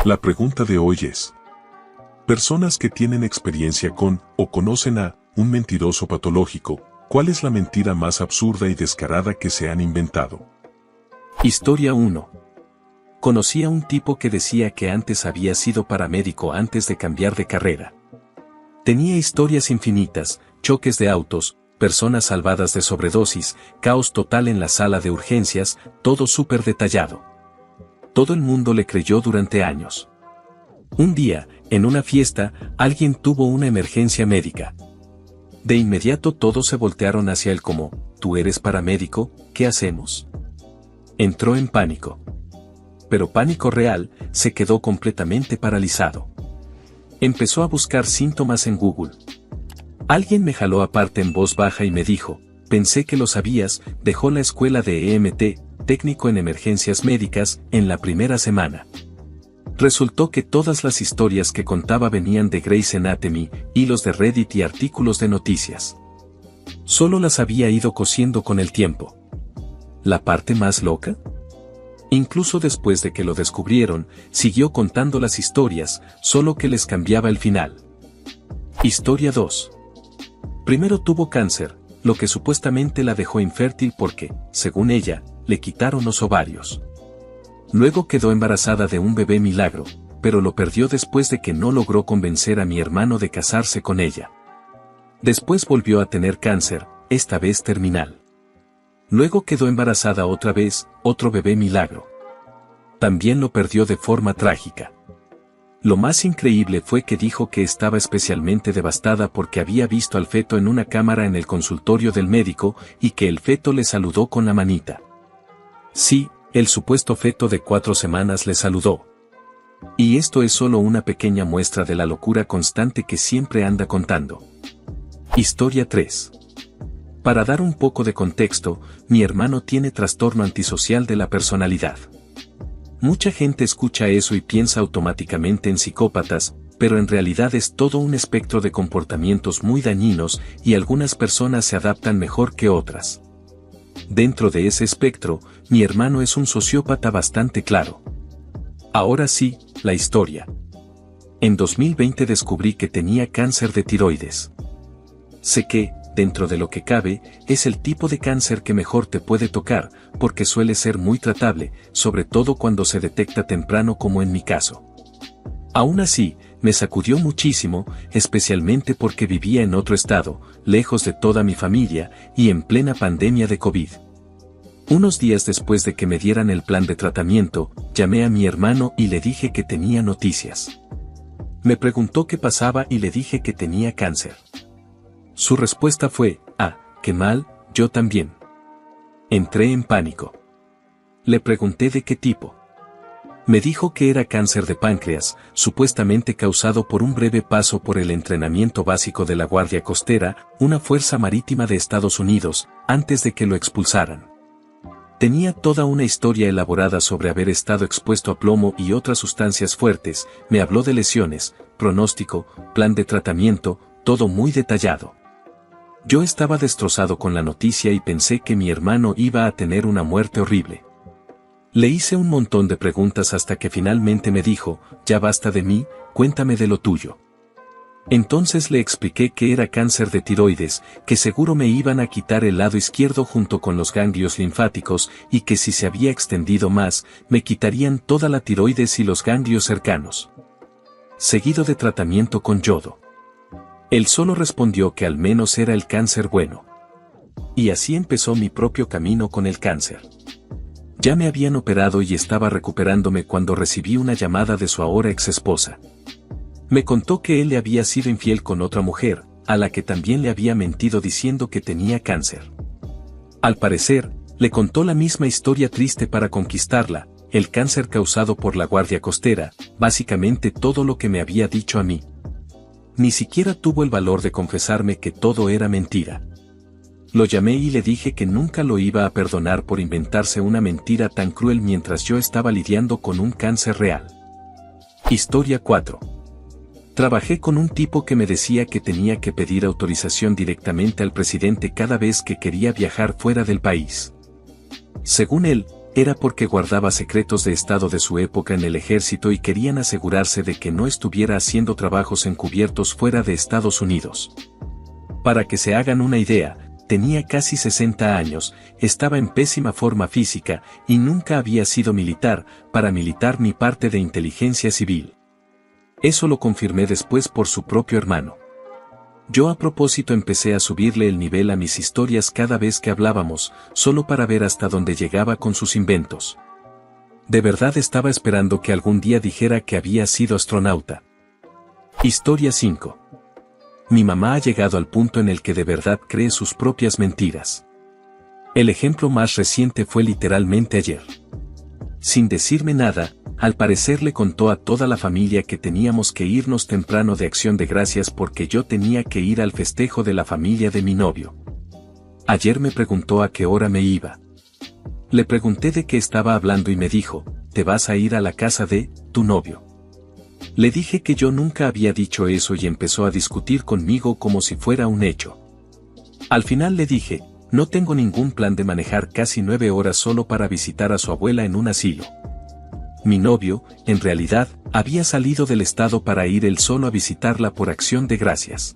La pregunta de hoy es: personas que tienen experiencia con, o conocen a, un mentiroso patológico, ¿cuál es la mentira más absurda y descarada que se han inventado? Historia 1. Conocí a un tipo que decía que antes había sido paramédico antes de cambiar de carrera. Tenía historias infinitas, choques de autos, personas salvadas de sobredosis, caos total en la sala de urgencias, todo súper detallado. Todo el mundo le creyó durante años. Un día, en una fiesta, alguien tuvo una emergencia médica. De inmediato todos se voltearon hacia él como: ¿tú eres paramédico? ¿Qué hacemos? Entró en pánico. Pero pánico real, se quedó completamente paralizado. Empezó a buscar síntomas en Google. Alguien me jaló aparte en voz baja y me dijo: pensé que lo sabías, dejó la escuela de EMT, técnico en emergencias médicas, en la primera semana. Resultó que todas las historias que contaba venían de Grey's Anatomy, hilos de Reddit y artículos de noticias. Solo las había ido cosiendo con el tiempo. ¿La parte más loca? Incluso después de que lo descubrieron, siguió contando las historias, solo que les cambiaba el final. Historia 2. Primero tuvo cáncer, lo que supuestamente la dejó infértil porque, según ella, le quitaron los ovarios. Luego quedó embarazada de un bebé milagro, pero lo perdió después de que no logró convencer a mi hermano de casarse con ella. Después volvió a tener cáncer, esta vez terminal. Luego quedó embarazada otra vez, otro bebé milagro. También lo perdió de forma trágica. Lo más increíble fue que dijo que estaba especialmente devastada porque había visto al feto en una cámara en el consultorio del médico y que el feto le saludó con la manita. Sí, el supuesto feto de 4 semanas le saludó. Y esto es solo una pequeña muestra de la locura constante que siempre anda contando. Historia 3. Para dar un poco de contexto, mi hermano tiene trastorno antisocial de la personalidad. Mucha gente escucha eso y piensa automáticamente en psicópatas, pero en realidad es todo un espectro de comportamientos muy dañinos y algunas personas se adaptan mejor que otras. Dentro de ese espectro, mi hermano es un sociópata bastante claro. Ahora sí, la historia. En 2020 descubrí que tenía cáncer de tiroides. Sé que, dentro de lo que cabe, es el tipo de cáncer que mejor te puede tocar, porque suele ser muy tratable, sobre todo cuando se detecta temprano como en mi caso. Aún así, me sacudió muchísimo, especialmente porque vivía en otro estado, lejos de toda mi familia, y en plena pandemia de COVID. Unos días después de que me dieran el plan de tratamiento, llamé a mi hermano y le dije que tenía noticias. Me preguntó qué pasaba y le dije que tenía cáncer. Su respuesta fue: ah, qué mal, yo también. Entré en pánico. Le pregunté de qué tipo. Me dijo que era cáncer de páncreas, supuestamente causado por un breve paso por el entrenamiento básico de la Guardia Costera, una fuerza marítima de Estados Unidos, antes de que lo expulsaran. Tenía toda una historia elaborada sobre haber estado expuesto a plomo y otras sustancias fuertes, me habló de lesiones, pronóstico, plan de tratamiento, todo muy detallado. Yo estaba destrozado con la noticia y pensé que mi hermano iba a tener una muerte horrible. Le hice un montón de preguntas hasta que finalmente me dijo: ya basta de mí, cuéntame de lo tuyo. Entonces le expliqué que era cáncer de tiroides, que seguro me iban a quitar el lado izquierdo junto con los ganglios linfáticos y que si se había extendido más, me quitarían toda la tiroides y los ganglios cercanos. Seguido de tratamiento con yodo. Él solo respondió que al menos era el cáncer bueno. Y así empezó mi propio camino con el cáncer. Ya me habían operado y estaba recuperándome cuando recibí una llamada de su ahora ex esposa. Me contó que él le había sido infiel con otra mujer, a la que también le había mentido diciendo que tenía cáncer. Al parecer, le contó la misma historia triste para conquistarla, el cáncer causado por la Guardia Costera, básicamente todo lo que me había dicho a mí. Ni siquiera tuvo el valor de confesarme que todo era mentira. Lo llamé y le dije que nunca lo iba a perdonar por inventarse una mentira tan cruel mientras yo estaba lidiando con un cáncer real. Historia 4. Trabajé con un tipo que me decía que tenía que pedir autorización directamente al presidente cada vez que quería viajar fuera del país. Según él, era porque guardaba secretos de estado de su época en el ejército y querían asegurarse de que no estuviera haciendo trabajos encubiertos fuera de Estados Unidos. Para que se hagan una idea, tenía casi 60 años, estaba en pésima forma física y nunca había sido militar, paramilitar ni parte de inteligencia civil. Eso lo confirmé después por su propio hermano. Yo a propósito empecé a subirle el nivel a mis historias cada vez que hablábamos, solo para ver hasta dónde llegaba con sus inventos. De verdad estaba esperando que algún día dijera que había sido astronauta. Historia 5. Mi mamá ha llegado al punto en el que de verdad cree sus propias mentiras. El ejemplo más reciente fue literalmente ayer. Sin decirme nada, al parecer le contó a toda la familia que teníamos que irnos temprano de Acción de Gracias porque yo tenía que ir al festejo de la familia de mi novio. Ayer me preguntó a qué hora me iba. Le pregunté de qué estaba hablando y me dijo, ¿te vas a ir a la casa de tu novio? Le dije que yo nunca había dicho eso y empezó a discutir conmigo como si fuera un hecho. Al final le dije, no tengo ningún plan de manejar casi 9 horas solo para visitar a su abuela en un asilo. Mi novio, en realidad, había salido del estado para ir él solo a visitarla por Acción de Gracias.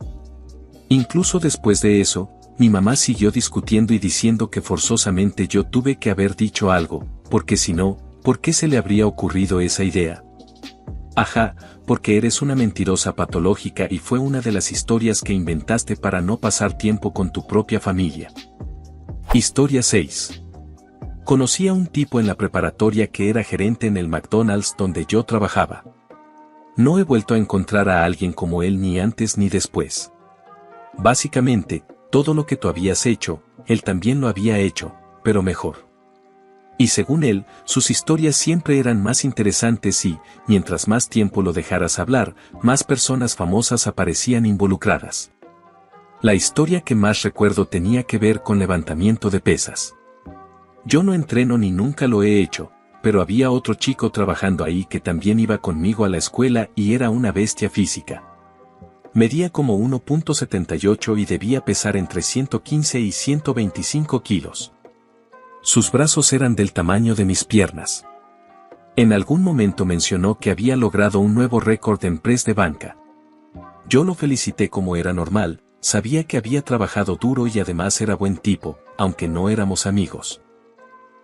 Incluso después de eso, mi mamá siguió discutiendo y diciendo que forzosamente yo tuve que haber dicho algo, porque si no, ¿por qué se le habría ocurrido esa idea? Ajá, porque eres una mentirosa patológica y fue una de las historias que inventaste para no pasar tiempo con tu propia familia. Historia 6. Conocí a un tipo en la preparatoria que era gerente en el McDonald's donde yo trabajaba. No he vuelto a encontrar a alguien como él ni antes ni después. Básicamente, todo lo que tú habías hecho, él también lo había hecho, pero mejor. Y según él, sus historias siempre eran más interesantes y, mientras más tiempo lo dejaras hablar, más personas famosas aparecían involucradas. La historia que más recuerdo tenía que ver con levantamiento de pesas. Yo no entreno ni nunca lo he hecho, pero había otro chico trabajando ahí que también iba conmigo a la escuela y era una bestia física. Medía como 1.78 y debía pesar entre 115 y 125 kilos. Sus brazos eran del tamaño de mis piernas. En algún momento mencionó que había logrado un nuevo récord en press de banca. Yo lo felicité como era normal, sabía que había trabajado duro y además era buen tipo, aunque no éramos amigos.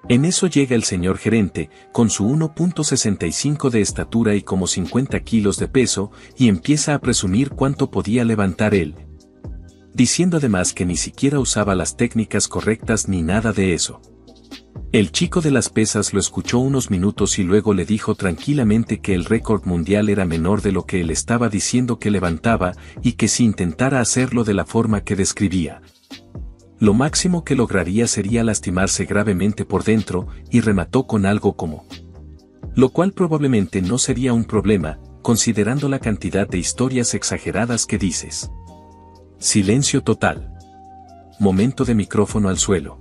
En eso llega el señor gerente, con su 1.65 de estatura y como 50 kilos de peso, y empieza a presumir cuánto podía levantar él. Diciendo además que ni siquiera usaba las técnicas correctas ni nada de eso. El chico de las pesas lo escuchó unos minutos y luego le dijo tranquilamente que el récord mundial era menor de lo que él estaba diciendo que levantaba y que si intentara hacerlo de la forma que describía, lo máximo que lograría sería lastimarse gravemente por dentro, y remató con algo como, lo cual probablemente no sería un problema, considerando la cantidad de historias exageradas que dices. Silencio total. Momento de micrófono al suelo.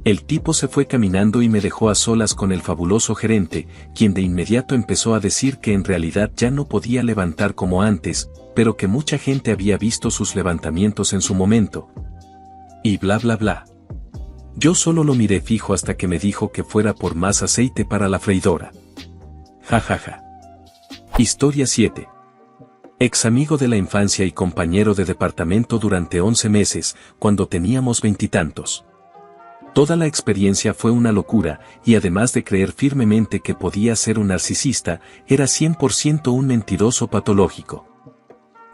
El tipo se fue caminando y me dejó a solas con el fabuloso gerente, quien de inmediato empezó a decir que en realidad ya no podía levantar como antes, pero que mucha gente había visto sus levantamientos en su momento. Y bla bla bla. Yo solo lo miré fijo hasta que me dijo que fuera por más aceite para la freidora. Ja ja ja. Historia 7. Ex amigo de la infancia y compañero de departamento durante 11 meses, cuando teníamos 20 y tantos. Toda la experiencia fue una locura, y además de creer firmemente que podía ser un narcisista, era 100% un mentiroso patológico.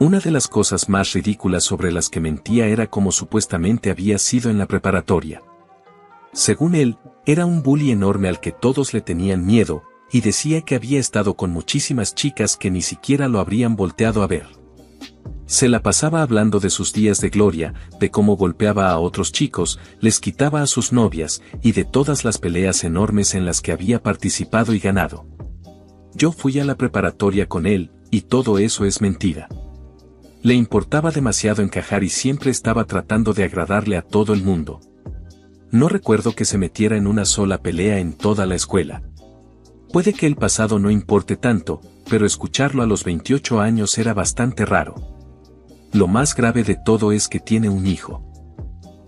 Una de las cosas más ridículas sobre las que mentía era cómo supuestamente había sido en la preparatoria. Según él, era un bully enorme al que todos le tenían miedo, y decía que había estado con muchísimas chicas que ni siquiera lo habrían volteado a ver. Se la pasaba hablando de sus días de gloria, de cómo golpeaba a otros chicos, les quitaba a sus novias, y de todas las peleas enormes en las que había participado y ganado. Yo fui a la preparatoria con él, y todo eso es mentira. Le importaba demasiado encajar y siempre estaba tratando de agradarle a todo el mundo. No recuerdo que se metiera en una sola pelea en toda la escuela. Puede que el pasado no importe tanto, pero escucharlo a los 28 años era bastante raro. Lo más grave de todo es que tiene un hijo.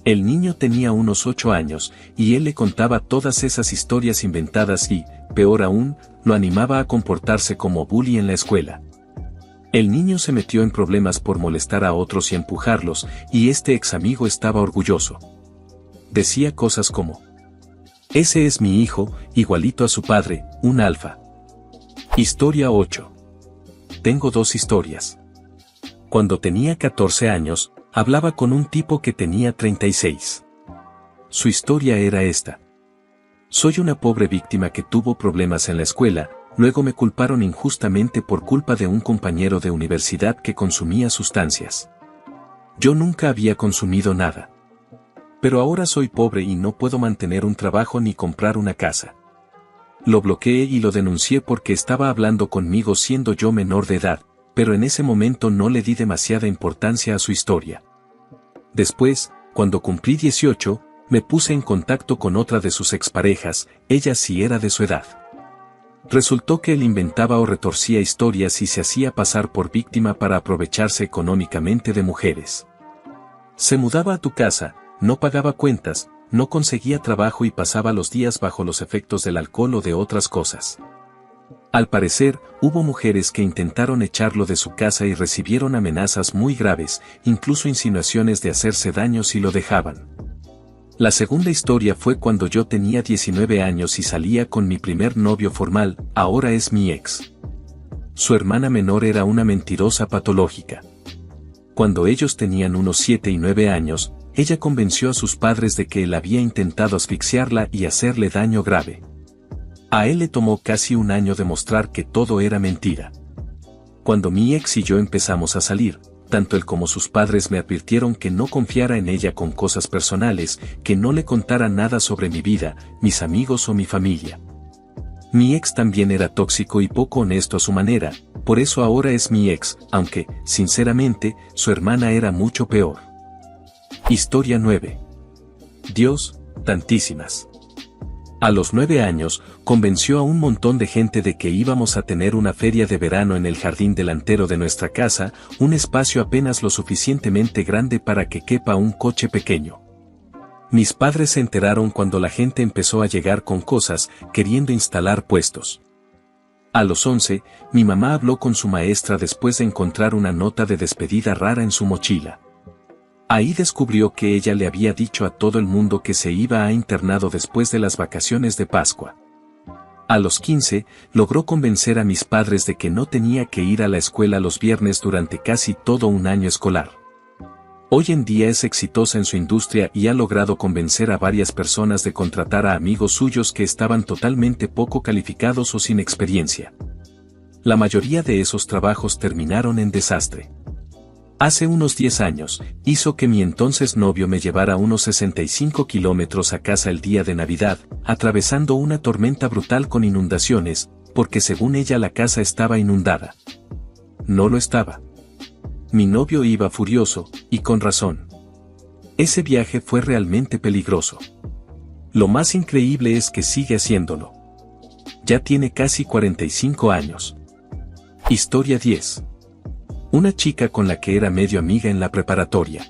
El niño tenía unos 8 años, y él le contaba todas esas historias inventadas y, peor aún, lo animaba a comportarse como bully en la escuela. El niño se metió en problemas por molestar a otros y empujarlos, y este ex amigo estaba orgulloso. Decía cosas como: ese es mi hijo, igualito a su padre, un alfa. Historia 8. Tengo 2 historias. Cuando tenía 14 años, hablaba con un tipo que tenía 36. Su historia era esta: soy una pobre víctima que tuvo problemas en la escuela, luego me culparon injustamente por culpa de un compañero de universidad que consumía sustancias. Yo nunca había consumido nada. Pero ahora soy pobre y no puedo mantener un trabajo ni comprar una casa. Lo bloqueé y lo denuncié porque estaba hablando conmigo siendo yo menor de edad, pero en ese momento no le di demasiada importancia a su historia. Después, cuando cumplí 18, me puse en contacto con otra de sus exparejas, ella sí era de su edad. Resultó que él inventaba o retorcía historias y se hacía pasar por víctima para aprovecharse económicamente de mujeres. Se mudaba a tu casa, no pagaba cuentas, no conseguía trabajo y pasaba los días bajo los efectos del alcohol o de otras cosas. Al parecer, hubo mujeres que intentaron echarlo de su casa y recibieron amenazas muy graves, incluso insinuaciones de hacerse daño si lo dejaban. La segunda historia fue cuando yo tenía 19 años y salía con mi primer novio formal, ahora es mi ex. Su hermana menor era una mentirosa patológica. Cuando ellos tenían unos 7 y 9 años, ella convenció a sus padres de que él había intentado asfixiarla y hacerle daño grave. A él le tomó casi un año demostrar que todo era mentira. Cuando mi ex y yo empezamos a salir, tanto él como sus padres me advirtieron que no confiara en ella con cosas personales, que no le contara nada sobre mi vida, mis amigos o mi familia. Mi ex también era tóxico y poco honesto a su manera, por eso ahora es mi ex, aunque, sinceramente, su hermana era mucho peor. Historia 9. Dios, tantísimas. A los 9 años, convenció a un montón de gente de que íbamos a tener una feria de verano en el jardín delantero de nuestra casa, un espacio apenas lo suficientemente grande para que quepa un coche pequeño. Mis padres se enteraron cuando la gente empezó a llegar con cosas, queriendo instalar puestos. A los 11, mi mamá habló con su maestra después de encontrar una nota de despedida rara en su mochila. Ahí descubrió que ella le había dicho a todo el mundo que se iba a internado después de las vacaciones de Pascua. A los 15, logró convencer a mis padres de que no tenía que ir a la escuela los viernes durante casi todo un año escolar. Hoy en día es exitosa en su industria y ha logrado convencer a varias personas de contratar a amigos suyos que estaban totalmente poco calificados o sin experiencia. La mayoría de esos trabajos terminaron en desastre. Hace unos 10 años, hizo que mi entonces novio me llevara unos 65 kilómetros a casa el día de Navidad, atravesando una tormenta brutal con inundaciones, porque según ella la casa estaba inundada. No lo estaba. Mi novio iba furioso, y con razón. Ese viaje fue realmente peligroso. Lo más increíble es que sigue haciéndolo. Ya tiene casi 45 años. Historia 10. Una chica con la que era medio amiga en la preparatoria.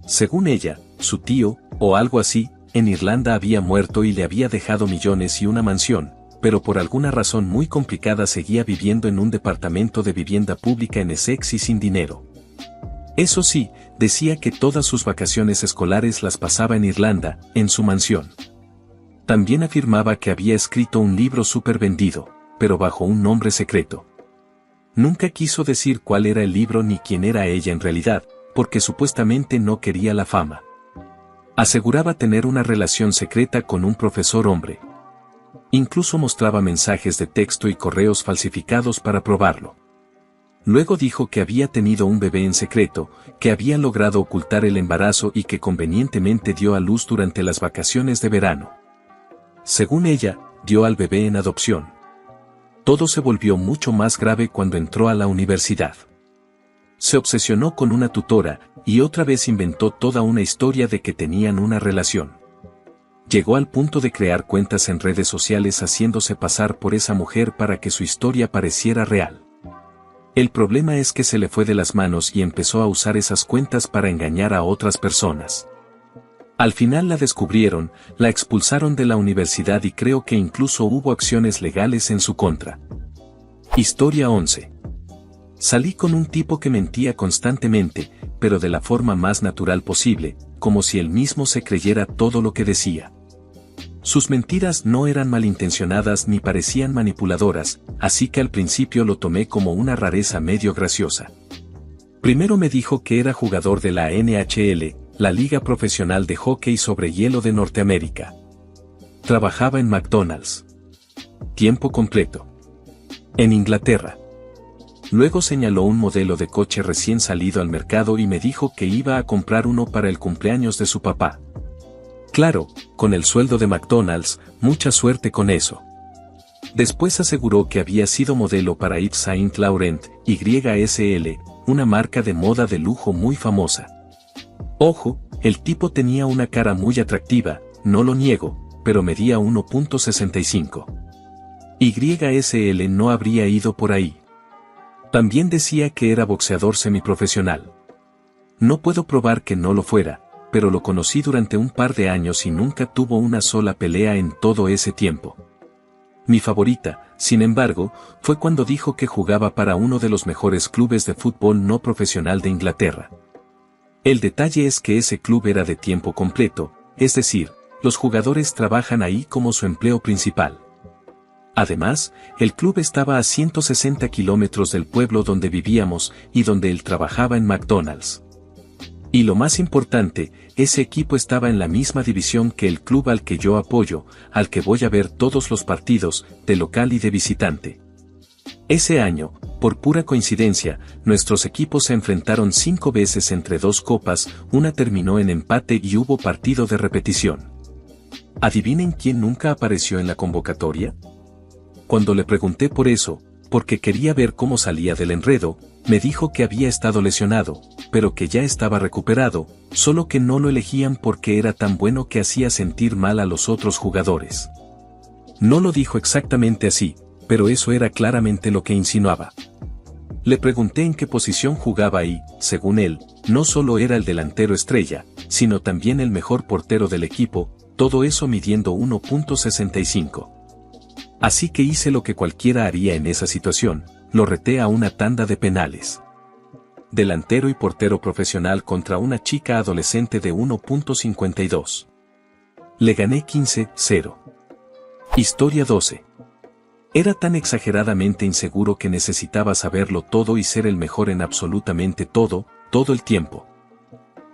Según ella, su tío, o algo así, en Irlanda había muerto y le había dejado millones y una mansión, pero por alguna razón muy complicada seguía viviendo en un departamento de vivienda pública en Essex y sin dinero. Eso sí, decía que todas sus vacaciones escolares las pasaba en Irlanda, en su mansión. También afirmaba que había escrito un libro súper vendido, pero bajo un nombre secreto. Nunca quiso decir cuál era el libro ni quién era ella en realidad, porque supuestamente no quería la fama. Aseguraba tener una relación secreta con un profesor hombre. Incluso mostraba mensajes de texto y correos falsificados para probarlo. Luego dijo que había tenido un bebé en secreto, que había logrado ocultar el embarazo y que convenientemente dio a luz durante las vacaciones de verano. Según ella, dio al bebé en adopción. Todo se volvió mucho más grave cuando entró a la universidad. Se obsesionó con una tutora, y otra vez inventó toda una historia de que tenían una relación. Llegó al punto de crear cuentas en redes sociales haciéndose pasar por esa mujer para que su historia pareciera real. El problema es que se le fue de las manos y empezó a usar esas cuentas para engañar a otras personas. Al final la descubrieron, la expulsaron de la universidad y creo que incluso hubo acciones legales en su contra. Historia 11. Salí con un tipo que mentía constantemente, pero de la forma más natural posible, como si él mismo se creyera todo lo que decía. Sus mentiras no eran malintencionadas ni parecían manipuladoras, así que al principio lo tomé como una rareza medio graciosa. Primero me dijo que era jugador de la NHL, la Liga Profesional de Hockey sobre Hielo de Norteamérica. Trabajaba en McDonald's. Tiempo completo. En Inglaterra. Luego señaló un modelo de coche recién salido al mercado y me dijo que iba a comprar uno para el cumpleaños de su papá. Claro, con el sueldo de McDonald's, mucha suerte con eso. Después aseguró que había sido modelo para Yves Saint Laurent, YSL, una marca de moda de lujo muy famosa. Ojo, el tipo tenía una cara muy atractiva, no lo niego, pero medía 1.65. YSL no habría ido por ahí. También decía que era boxeador semiprofesional. No puedo probar que no lo fuera, pero lo conocí durante un par de años y nunca tuvo una sola pelea en todo ese tiempo. Mi favorita, sin embargo, fue cuando dijo que jugaba para uno de los mejores clubes de fútbol no profesional de Inglaterra. El detalle es que ese club era de tiempo completo, es decir, los jugadores trabajan ahí como su empleo principal. Además, el club estaba a 160 kilómetros del pueblo donde vivíamos y donde él trabajaba en McDonald's. Y lo más importante, ese equipo estaba en la misma división que el club al que yo apoyo, al que voy a ver todos los partidos, de local y de visitante. Ese año, por pura coincidencia, nuestros equipos se enfrentaron 5 veces entre 2 copas, una terminó en empate y hubo partido de repetición. ¿Adivinen quién nunca apareció en la convocatoria? Cuando le pregunté por eso, porque quería ver cómo salía del enredo, me dijo que había estado lesionado, pero que ya estaba recuperado, solo que no lo elegían porque era tan bueno que hacía sentir mal a los otros jugadores. No lo dijo exactamente así, pero eso era claramente lo que insinuaba. Le pregunté en qué posición jugaba y, según él, no solo era el delantero estrella, sino también el mejor portero del equipo, todo eso midiendo 1.65. Así que hice lo que cualquiera haría en esa situación, lo reté a una tanda de penales. Delantero y portero profesional contra una chica adolescente de 1.52. Le gané 15-0. Historia 12. Era tan exageradamente inseguro que necesitaba saberlo todo y ser el mejor en absolutamente todo, todo el tiempo.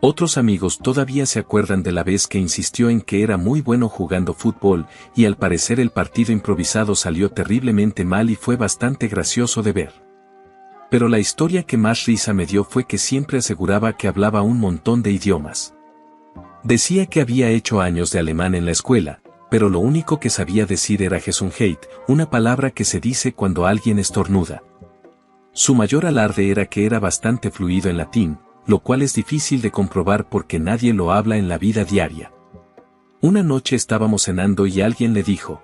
Otros amigos todavía se acuerdan de la vez que insistió en que era muy bueno jugando fútbol, y al parecer el partido improvisado salió terriblemente mal y fue bastante gracioso de ver. Pero la historia que más risa me dio fue que siempre aseguraba que hablaba un montón de idiomas. Decía que había hecho años de alemán en la escuela, pero lo único que sabía decir era Gesundheit, una palabra que se dice cuando alguien estornuda. Su mayor alarde era que era bastante fluido en latín, lo cual es difícil de comprobar porque nadie lo habla en la vida diaria. Una noche estábamos cenando y alguien le dijo,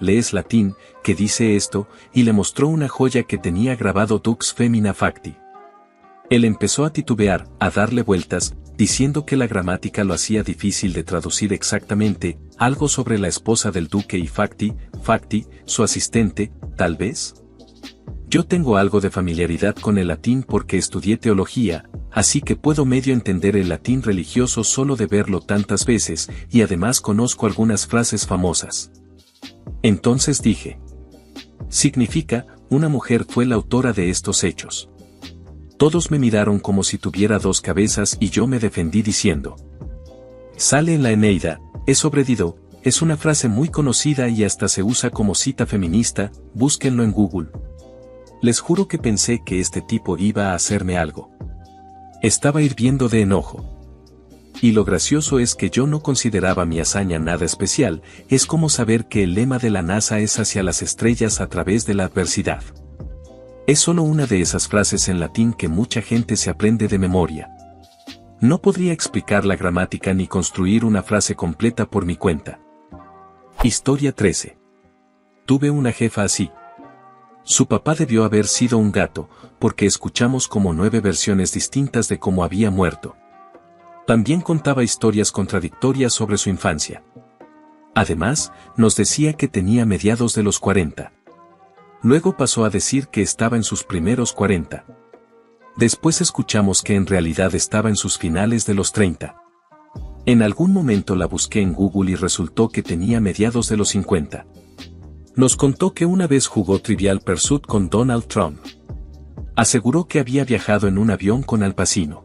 ¿lees latín, que dice esto? Y le mostró una joya que tenía grabado Dux Femina Facti. Él empezó a titubear, a darle vueltas, diciendo que la gramática lo hacía difícil de traducir exactamente, algo sobre la esposa del duque y Facti, su asistente, tal vez. Yo tengo algo de familiaridad con el latín porque estudié teología, así que puedo medio entender el latín religioso solo de verlo tantas veces, y además conozco algunas frases famosas. Entonces dije. Significa, una mujer fue la autora de estos hechos. Todos me miraron como si tuviera 2 cabezas y yo me defendí diciendo. Sale en la Eneida, es sobre Dido, es una frase muy conocida y hasta se usa como cita feminista, búsquenlo en Google. Les juro que pensé que este tipo iba a hacerme algo. Estaba hirviendo de enojo. Y lo gracioso es que yo no consideraba mi hazaña nada especial, es como saber que el lema de la NASA es hacia las estrellas a través de la adversidad. Es solo una de esas frases en latín que mucha gente se aprende de memoria. No podría explicar la gramática ni construir una frase completa por mi cuenta. Historia 13. Tuve una jefa así. Su papá debió haber sido un gato, porque escuchamos como 9 versiones distintas de cómo había muerto. También contaba historias contradictorias sobre su infancia. Además, nos decía que tenía mediados de los 40. Luego pasó a decir que estaba en sus primeros 40. Después escuchamos que en realidad estaba en sus finales de los 30. En algún momento la busqué en Google y resultó que tenía mediados de los 50. Nos contó que una vez jugó Trivial Pursuit con Donald Trump. Aseguró que había viajado en un avión con Al Pacino.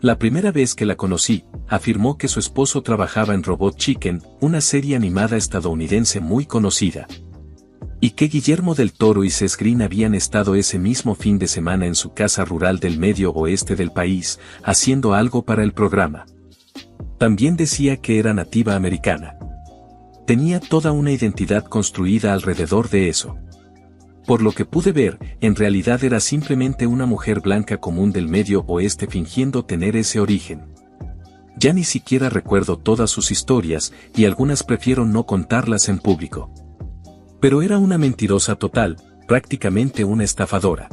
La primera vez que la conocí, afirmó que su esposo trabajaba en Robot Chicken, una serie animada estadounidense muy conocida. Y que Guillermo del Toro y Seth Green habían estado ese mismo fin de semana en su casa rural del medio oeste del país, haciendo algo para el programa. También decía que era nativa americana. Tenía toda una identidad construida alrededor de eso. Por lo que pude ver, en realidad era simplemente una mujer blanca común del medio oeste fingiendo tener ese origen. Ya ni siquiera recuerdo todas sus historias, y algunas prefiero no contarlas en público. Pero era una mentirosa total, prácticamente una estafadora.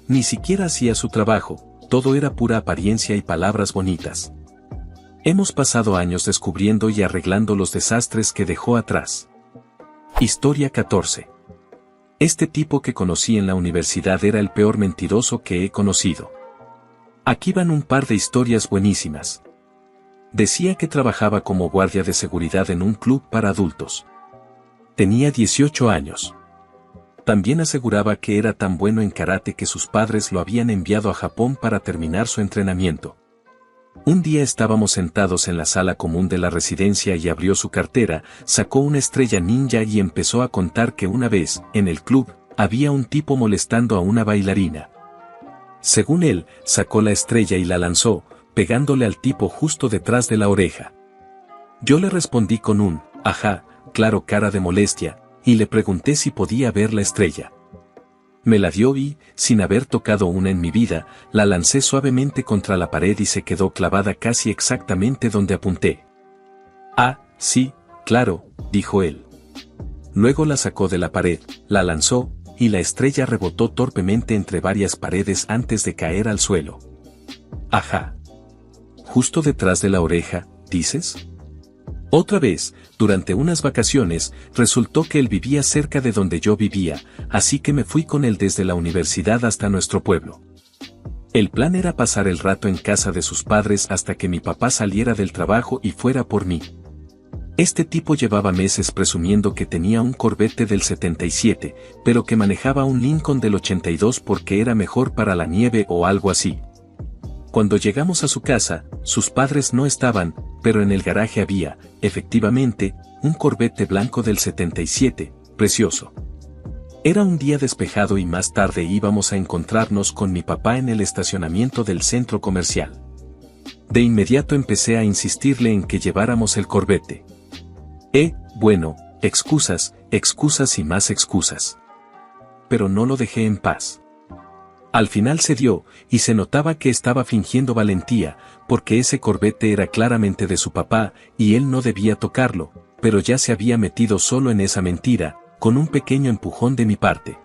Ni siquiera hacía su trabajo, todo era pura apariencia y palabras bonitas. Hemos pasado años descubriendo y arreglando los desastres que dejó atrás. Historia 14. Este tipo que conocí en la universidad era el peor mentiroso que he conocido. Aquí van un par de historias buenísimas. Decía que trabajaba como guardia de seguridad en un club para adultos. Tenía 18 años. También aseguraba que era tan bueno en karate que sus padres lo habían enviado a Japón para terminar su entrenamiento. Un día estábamos sentados en la sala común de la residencia y abrió su cartera, sacó una estrella ninja y empezó a contar que una vez, en el club, había un tipo molestando a una bailarina. Según él, sacó la estrella y la lanzó, pegándole al tipo justo detrás de la oreja. Yo le respondí con un, ajá, claro, cara de molestia, y le pregunté si podía ver la estrella. Me la dio y, sin haber tocado una en mi vida, la lancé suavemente contra la pared y se quedó clavada casi exactamente donde apunté. Ah, sí, claro, dijo él. Luego la sacó de la pared, la lanzó, y la estrella rebotó torpemente entre varias paredes antes de caer al suelo. Ajá. Justo detrás de la oreja, ¿dices? Otra vez, durante unas vacaciones, resultó que él vivía cerca de donde yo vivía, así que me fui con él desde la universidad hasta nuestro pueblo. El plan era pasar el rato en casa de sus padres hasta que mi papá saliera del trabajo y fuera por mí. Este tipo llevaba meses presumiendo que tenía un Corvette del 77, pero que manejaba un Lincoln del 82 porque era mejor para la nieve o algo así. Cuando llegamos a su casa, sus padres no estaban, pero en el garaje había, efectivamente, un Corvette blanco del 77, precioso. Era un día despejado y más tarde íbamos a encontrarnos con mi papá en el estacionamiento del centro comercial. De inmediato empecé a insistirle en que lleváramos el Corvette. Bueno, excusas, excusas y más excusas. Pero no lo dejé en paz. Al final cedió, y se notaba que estaba fingiendo valentía, porque ese Corvette era claramente de su papá, y él no debía tocarlo, pero ya se había metido solo en esa mentira, con un pequeño empujón de mi parte.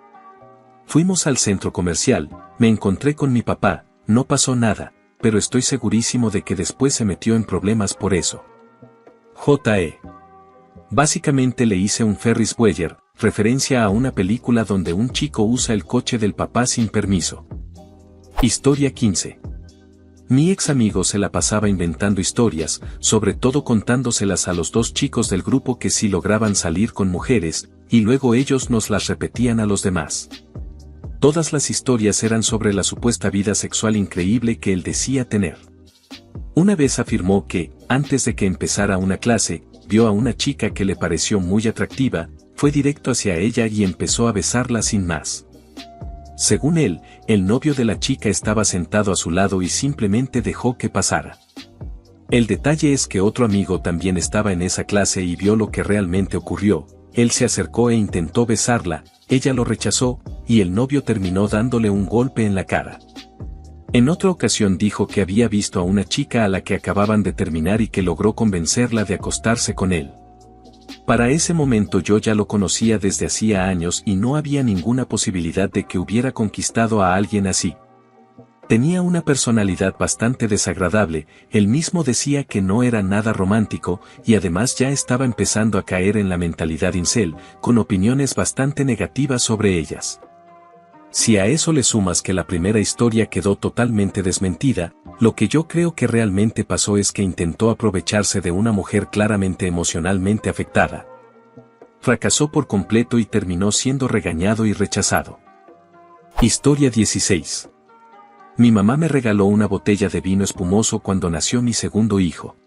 Fuimos al centro comercial, me encontré con mi papá, no pasó nada, pero estoy segurísimo de que después se metió en problemas por eso. Básicamente le hice un Ferris Bueller, referencia a una película donde un chico usa el coche del papá sin permiso. Historia 15. Mi ex amigo se la pasaba inventando historias, sobre todo contándoselas a los dos chicos del grupo que sí lograban salir con mujeres, y luego ellos nos las repetían a los demás. Todas las historias eran sobre la supuesta vida sexual increíble que él decía tener. Una vez afirmó que, antes de que empezara una clase, vio a una chica que le pareció muy atractiva, fue directo hacia ella y empezó a besarla sin más. Según él, el novio de la chica estaba sentado a su lado y simplemente dejó que pasara. El detalle es que otro amigo también estaba en esa clase y vio lo que realmente ocurrió. Él se acercó e intentó besarla, ella lo rechazó, y el novio terminó dándole un golpe en la cara. En otra ocasión dijo que había visto a una chica a la que acababan de terminar y que logró convencerla de acostarse con él. Para ese momento yo ya lo conocía desde hacía años y no había ninguna posibilidad de que hubiera conquistado a alguien así. Tenía una personalidad bastante desagradable, él mismo decía que no era nada romántico, y además ya estaba empezando a caer en la mentalidad incel, con opiniones bastante negativas sobre ellas. Si a eso le sumas que la primera historia quedó totalmente desmentida, lo que yo creo que realmente pasó es que intentó aprovecharse de una mujer claramente emocionalmente afectada. Fracasó por completo y terminó siendo regañado y rechazado. Historia 16. Mi mamá me regaló una botella de vino espumoso cuando nació mi segundo hijo.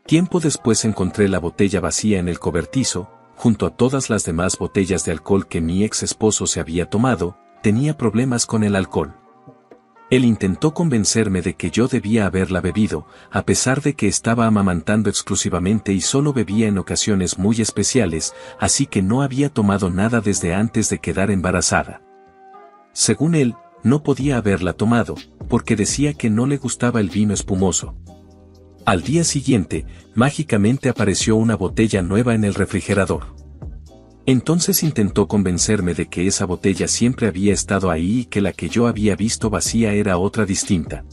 Tiempo después encontré la botella vacía en el cobertizo, junto a todas las demás botellas de alcohol que mi ex esposo se había tomado. Tenía problemas con el alcohol. Él intentó convencerme de que yo debía haberla bebido, a pesar de que estaba amamantando exclusivamente y solo bebía en ocasiones muy especiales, así que no había tomado nada desde antes de quedar embarazada. Según él, no podía haberla tomado, porque decía que no le gustaba el vino espumoso. Al día siguiente, mágicamente apareció una botella nueva en el refrigerador. Entonces intentó convencerme de que esa botella siempre había estado ahí y que la que yo había visto vacía era otra distinta.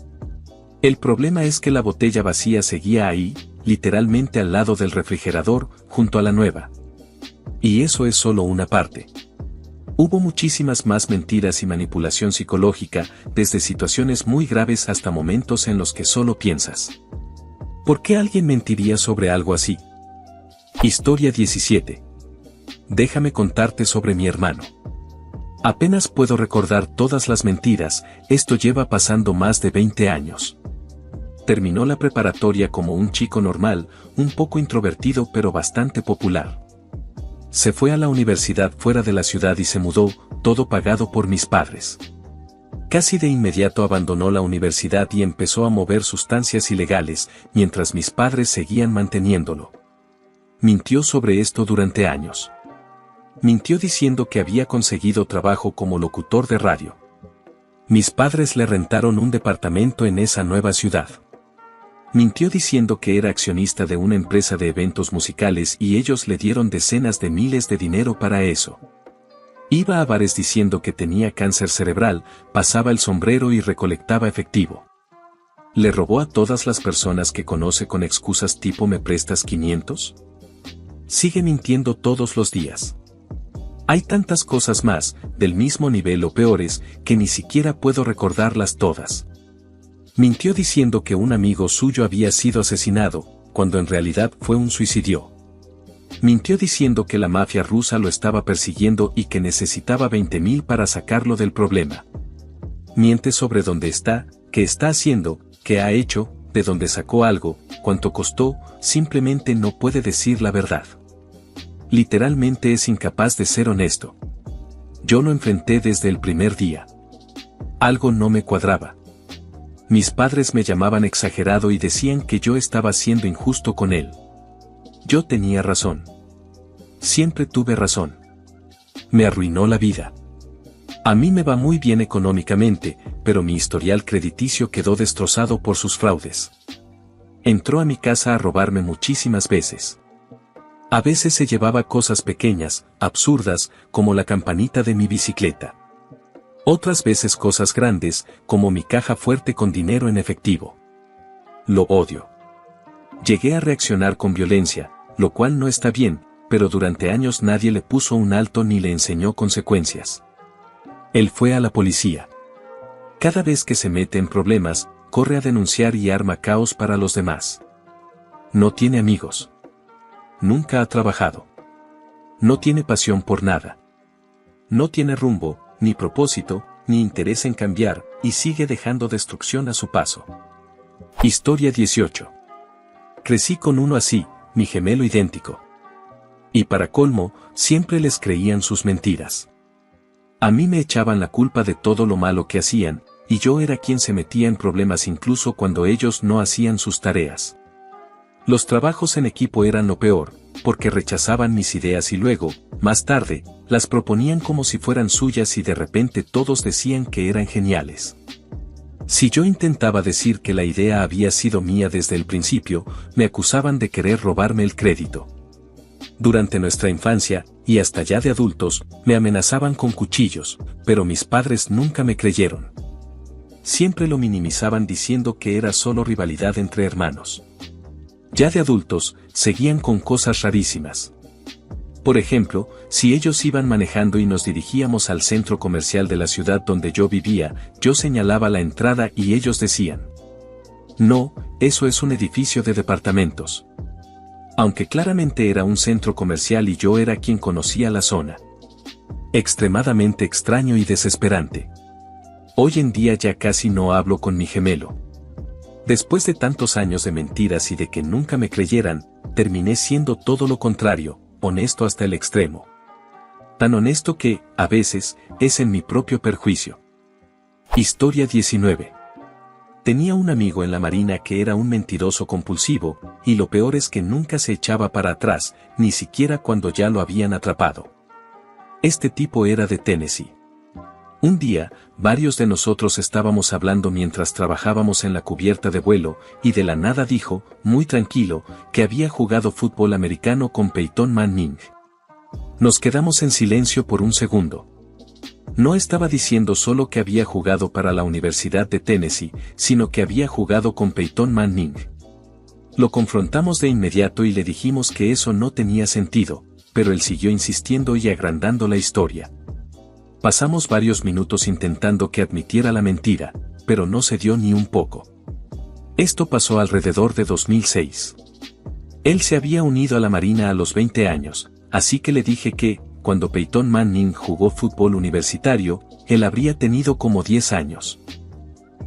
El problema es que la botella vacía seguía ahí, literalmente al lado del refrigerador, junto a la nueva. Y eso es solo una parte. Hubo muchísimas más mentiras y manipulación psicológica, desde situaciones muy graves hasta momentos en los que solo piensas: ¿por qué alguien mentiría sobre algo así? Historia 17. Déjame contarte sobre mi hermano. Apenas puedo recordar todas las mentiras, esto lleva pasando más de 20 años. Terminó la preparatoria como un chico normal, un poco introvertido pero bastante popular. Se fue a la universidad fuera de la ciudad y se mudó, todo pagado por mis padres. Casi de inmediato abandonó la universidad y empezó a mover sustancias ilegales, mientras mis padres seguían manteniéndolo. Mintió sobre esto durante años. Mintió diciendo que había conseguido trabajo como locutor de radio. Mis padres le rentaron un departamento en esa nueva ciudad. Mintió diciendo que era accionista de una empresa de eventos musicales y ellos le dieron decenas de miles de dinero para eso. Iba a bares diciendo que tenía cáncer cerebral, pasaba el sombrero y recolectaba efectivo. ¿Le robó a todas las personas que conoce con excusas tipo ¿me prestas 500? Sigue mintiendo todos los días. Hay tantas cosas más, del mismo nivel o peores, que ni siquiera puedo recordarlas todas. Mintió diciendo que un amigo suyo había sido asesinado, cuando en realidad fue un suicidio. Mintió diciendo que la mafia rusa lo estaba persiguiendo y que necesitaba 20.000 para sacarlo del problema. Miente sobre dónde está, qué está haciendo, qué ha hecho, de dónde sacó algo, cuánto costó, simplemente no puede decir la verdad. Literalmente es incapaz de ser honesto. Yo lo enfrenté desde el primer día. Algo no me cuadraba. Mis padres me llamaban exagerado y decían que yo estaba siendo injusto con él. Yo tenía razón. Siempre tuve razón. Me arruinó la vida. A mí me va muy bien económicamente, pero mi historial crediticio quedó destrozado por sus fraudes. Entró a mi casa a robarme muchísimas veces. A veces se llevaba cosas pequeñas, absurdas, como la campanita de mi bicicleta. Otras veces cosas grandes, como mi caja fuerte con dinero en efectivo. Lo odio. Llegué a reaccionar con violencia, lo cual no está bien, pero durante años nadie le puso un alto ni le enseñó consecuencias. Él fue a la policía. Cada vez que se mete en problemas, corre a denunciar y arma caos para los demás. No tiene amigos. Nunca ha trabajado. No tiene pasión por nada. No tiene rumbo, ni propósito, ni interés en cambiar, y sigue dejando destrucción a su paso. Historia 18. Crecí con uno así, mi gemelo idéntico. Y para colmo, siempre les creían sus mentiras. A mí me echaban la culpa de todo lo malo que hacían, y yo era quien se metía en problemas incluso cuando ellos no hacían sus tareas. Los trabajos en equipo eran lo peor, porque rechazaban mis ideas y luego, más tarde, las proponían como si fueran suyas y de repente todos decían que eran geniales. Si yo intentaba decir que la idea había sido mía desde el principio, me acusaban de querer robarme el crédito. Durante nuestra infancia, y hasta ya de adultos, me amenazaban con cuchillos, pero mis padres nunca me creyeron. siempre lo minimizaban diciendo que era solo rivalidad entre hermanos. Ya de adultos, seguían con cosas rarísimas. Por ejemplo, si ellos iban manejando y nos dirigíamos al centro comercial de la ciudad donde yo vivía, yo señalaba la entrada y ellos decían: no, eso es un edificio de departamentos. Aunque claramente era un centro comercial y yo era quien conocía la zona. Extremadamente extraño y desesperante. Hoy en día ya casi no hablo con mi gemelo. Después de tantos años de mentiras y de que nunca me creyeran, terminé siendo todo lo contrario, honesto hasta el extremo. Tan honesto que, a veces, es en mi propio perjuicio. Historia 19. Tenía un amigo en la marina que era un mentiroso compulsivo, y lo peor es que nunca se echaba para atrás, ni siquiera cuando ya lo habían atrapado. Este tipo era de Tennessee. Un día, varios de nosotros estábamos hablando mientras trabajábamos en la cubierta de vuelo, y de la nada dijo, muy tranquilo, que había jugado fútbol americano con Peyton Manning. Nos quedamos en silencio por un segundo. No estaba diciendo solo que había jugado para la Universidad de Tennessee, sino que había jugado con Peyton Manning. Lo confrontamos de inmediato y le dijimos que eso no tenía sentido, pero él siguió insistiendo y agrandando la historia. Pasamos varios minutos intentando que admitiera la mentira, pero no se dio ni un poco. Esto pasó alrededor de 2006. Él se había unido a la Marina a los 20 años, así que le dije que, cuando Peyton Manning jugó fútbol universitario, él habría tenido como 10 años.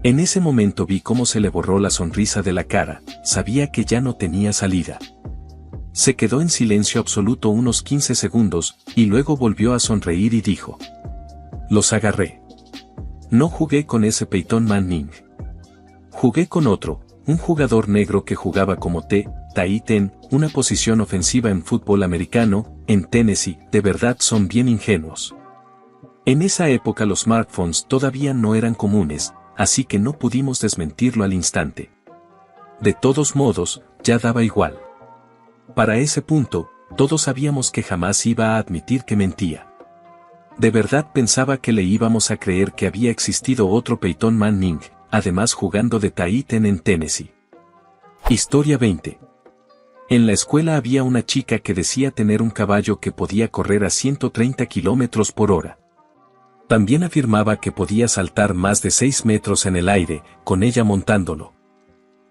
En ese momento vi cómo se le borró la sonrisa de la cara, sabía que ya no tenía salida. Se quedó en silencio absoluto unos 15 segundos, y luego volvió a sonreír y dijo: los agarré. No jugué con ese Peyton Manning. Jugué con otro, un jugador negro que jugaba como tight end, una posición ofensiva en fútbol americano, en Tennessee. De verdad son bien ingenuos. En esa época los smartphones todavía no eran comunes, así que no pudimos desmentirlo al instante. De todos modos, ya daba igual. Para ese punto, todos sabíamos que jamás iba a admitir que mentía. De verdad pensaba que le íbamos a creer que había existido otro Peyton Manning, además jugando de tight end en Tennessee. Historia 20. En la escuela había una chica que decía tener un caballo que podía correr a 130 kilómetros por hora. También afirmaba que podía saltar más de 6 metros en el aire, con ella montándolo.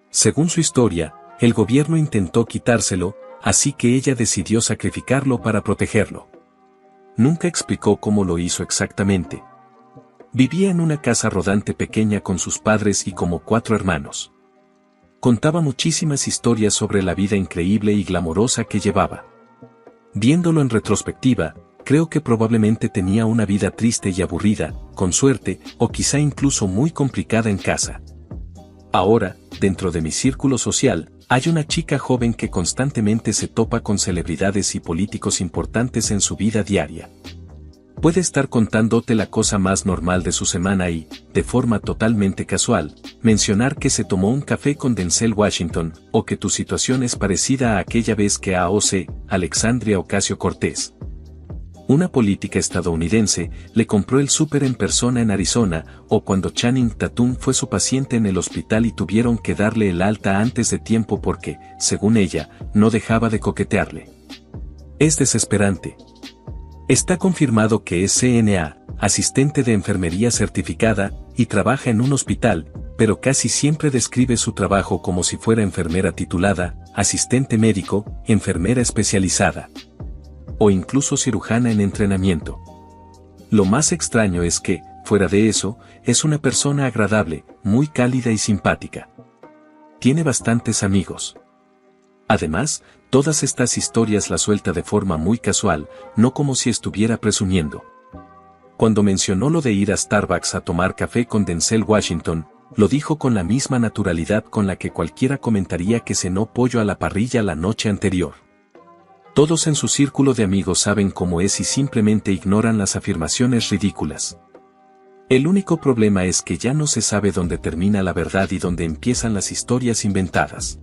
Según su historia, el gobierno intentó quitárselo, así que ella decidió sacrificarlo para protegerlo. Nunca explicó cómo lo hizo exactamente. Vivía en una casa rodante pequeña con sus padres y como 4 hermanos. Contaba muchísimas historias sobre la vida increíble y glamorosa que llevaba. Viéndolo en retrospectiva, creo que probablemente tenía una vida triste y aburrida, con suerte, o quizá incluso muy complicada en casa. Ahora, dentro de mi círculo social, hay una chica joven que constantemente se topa con celebridades y políticos importantes en su vida diaria. Puede estar contándote la cosa más normal de su semana y, de forma totalmente casual, mencionar que se tomó un café con Denzel Washington, o que tu situación es parecida a aquella vez que AOC, Alexandria Ocasio-Cortez, una política estadounidense, le compró el súper en persona en Arizona, o cuando Channing Tatum fue su paciente en el hospital y tuvieron que darle el alta antes de tiempo porque, según ella, no dejaba de coquetearle. Es desesperante. Está confirmado que es CNA, asistente de enfermería certificada, y trabaja en un hospital, pero casi siempre describe su trabajo como si fuera enfermera titulada, asistente médico, enfermera especializada, o incluso cirujana en entrenamiento. Lo más extraño es que, fuera de eso, es una persona agradable, muy cálida y simpática. Tiene bastantes amigos. Además, todas estas historias las suelta de forma muy casual, no como si estuviera presumiendo. Cuando mencionó lo de ir a Starbucks a tomar café con Denzel Washington, lo dijo con la misma naturalidad con la que cualquiera comentaría que cenó pollo a la parrilla la noche anterior. Todos en su círculo de amigos saben cómo es y simplemente ignoran las afirmaciones ridículas. El único problema es que ya no se sabe dónde termina la verdad y dónde empiezan las historias inventadas.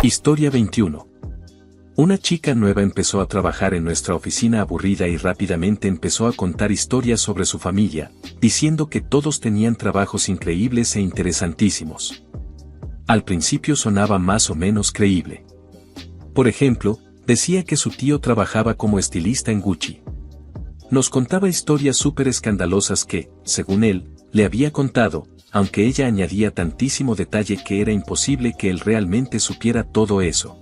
Historia 21. Una chica nueva empezó a trabajar en nuestra oficina aburrida y rápidamente empezó a contar historias sobre su familia, diciendo que todos tenían trabajos increíbles e interesantísimos. Al principio sonaba más o menos creíble. Por ejemplo, decía que su tío trabajaba como estilista en Gucci. Nos contaba historias súper escandalosas que, según él, le había contado, aunque ella añadía tantísimo detalle que era imposible que él realmente supiera todo eso.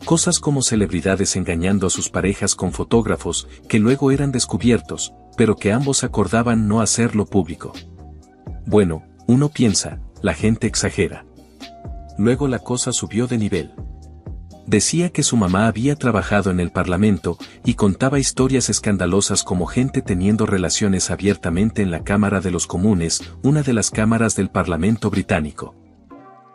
Cosas como celebridades engañando a sus parejas con fotógrafos que luego eran descubiertos, pero que ambos acordaban no hacerlo público. Bueno, uno piensa, la gente exagera. Luego la cosa subió de nivel. Decía que su mamá había trabajado en el Parlamento y contaba historias escandalosas como gente teniendo relaciones abiertamente en la Cámara de los Comunes, una de las cámaras del Parlamento británico.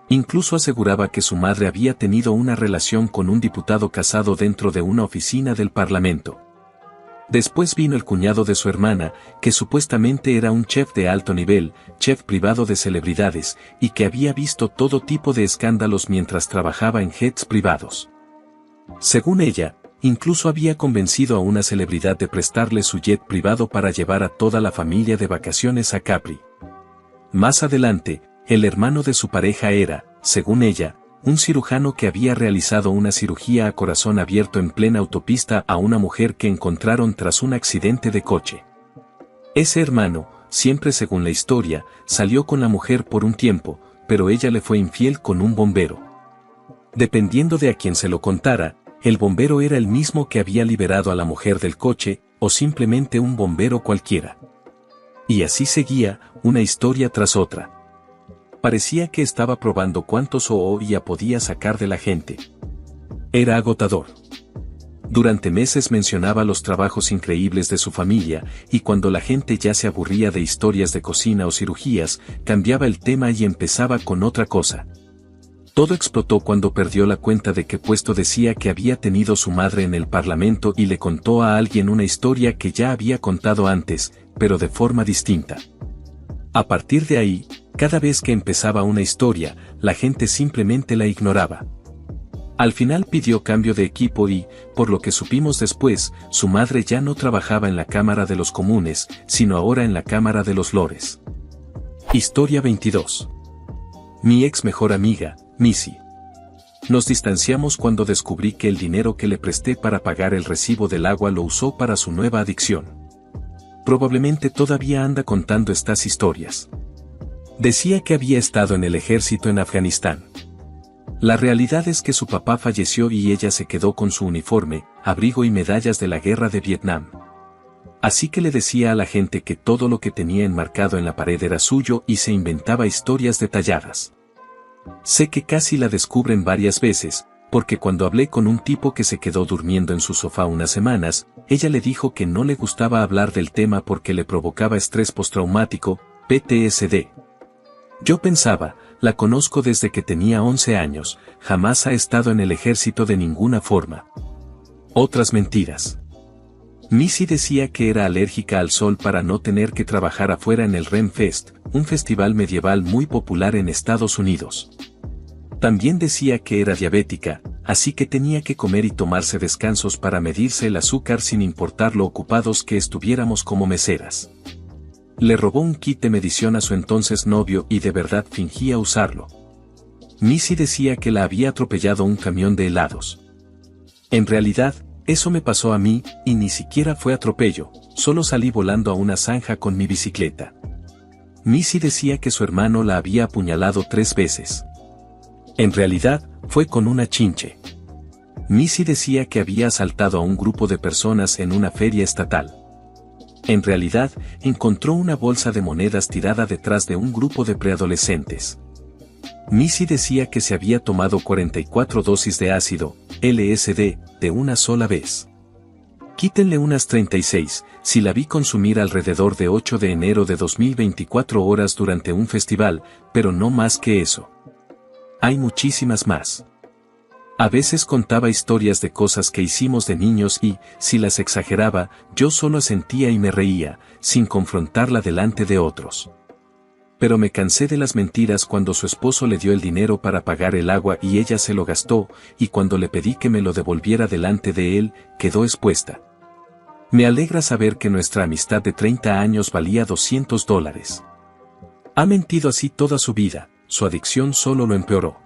Incluso aseguraba que su madre había tenido una relación con un diputado casado dentro de una oficina del Parlamento. Después vino el cuñado de su hermana, que supuestamente era un chef de alto nivel, chef privado de celebridades, y que había visto todo tipo de escándalos mientras trabajaba en jets privados. Según ella, incluso había convencido a una celebridad de prestarle su jet privado para llevar a toda la familia de vacaciones a Capri. Más adelante, el hermano de su pareja era, según ella, un cirujano que había realizado una cirugía a corazón abierto en plena autopista a una mujer que encontraron tras un accidente de coche. Ese hermano, siempre según la historia, salió con la mujer por un tiempo, pero ella le fue infiel con un bombero. Dependiendo de a quien se lo contara, el bombero era el mismo que había liberado a la mujer del coche, o simplemente un bombero cualquiera. Y así seguía, una historia tras otra. Parecía que estaba probando cuántos OOIA podía sacar de la gente. Era agotador. Durante meses mencionaba los trabajos increíbles de su familia, y cuando la gente ya se aburría de historias de cocina o cirugías, cambiaba el tema y empezaba con otra cosa. Todo explotó cuando perdió la cuenta de qué puesto decía que había tenido su madre en el Parlamento y le contó a alguien una historia que ya había contado antes, pero de forma distinta. A partir de ahí, cada vez que empezaba una historia, la gente simplemente la ignoraba. Al final pidió cambio de equipo y, por lo que supimos después, su madre ya no trabajaba en la Cámara de los Comunes, sino ahora en la Cámara de los Lores. Historia 22. Mi ex mejor amiga, Missy. Nos distanciamos cuando descubrí que el dinero que le presté para pagar el recibo del agua lo usó para su nueva adicción. Probablemente todavía anda contando estas historias. Decía que había estado en el ejército en Afganistán. La realidad es que su papá falleció y ella se quedó con su uniforme, abrigo y medallas de la guerra de Vietnam. Así que le decía a la gente que todo lo que tenía enmarcado en la pared era suyo y se inventaba historias detalladas. Sé que casi la descubren varias veces, porque cuando hablé con un tipo que se quedó durmiendo en su sofá unas semanas, ella le dijo que no le gustaba hablar del tema porque le provocaba estrés postraumático, PTSD. Yo pensaba, la conozco desde que tenía 11 años, jamás ha estado en el ejército de ninguna forma. Otras mentiras. Missy decía que era alérgica al sol para no tener que trabajar afuera en el Ren Fest, un festival medieval muy popular en Estados Unidos. También decía que era diabética, así que tenía que comer y tomarse descansos para medirse el azúcar sin importar lo ocupados que estuviéramos como meseras. Le robó un kit de medición a su entonces novio y de verdad fingía usarlo. Missy decía que la había atropellado un camión de helados. En realidad, eso me pasó a mí, y ni siquiera fue atropello, solo salí volando a una zanja con mi bicicleta. Missy decía que su hermano la había apuñalado 3 veces. En realidad, fue con una chinche. Missy decía que había asaltado a un grupo de personas en una feria estatal. En realidad, encontró una bolsa de monedas tirada detrás de un grupo de preadolescentes. Missy decía que se había tomado 44 dosis de ácido, LSD, de una sola vez. Quítenle unas 36, si la vi consumir alrededor de 8 de enero de 2024 horas durante un festival, pero no más que eso. Hay muchísimas más. A veces contaba historias de cosas que hicimos de niños y, si las exageraba, yo solo sentía y me reía, sin confrontarla delante de otros. Pero me cansé de las mentiras cuando su esposo le dio el dinero para pagar el agua y ella se lo gastó, y cuando le pedí que me lo devolviera delante de él, quedó expuesta. Me alegra saber que nuestra amistad de 30 años valía $200. Ha mentido así toda su vida, su adicción solo lo empeoró.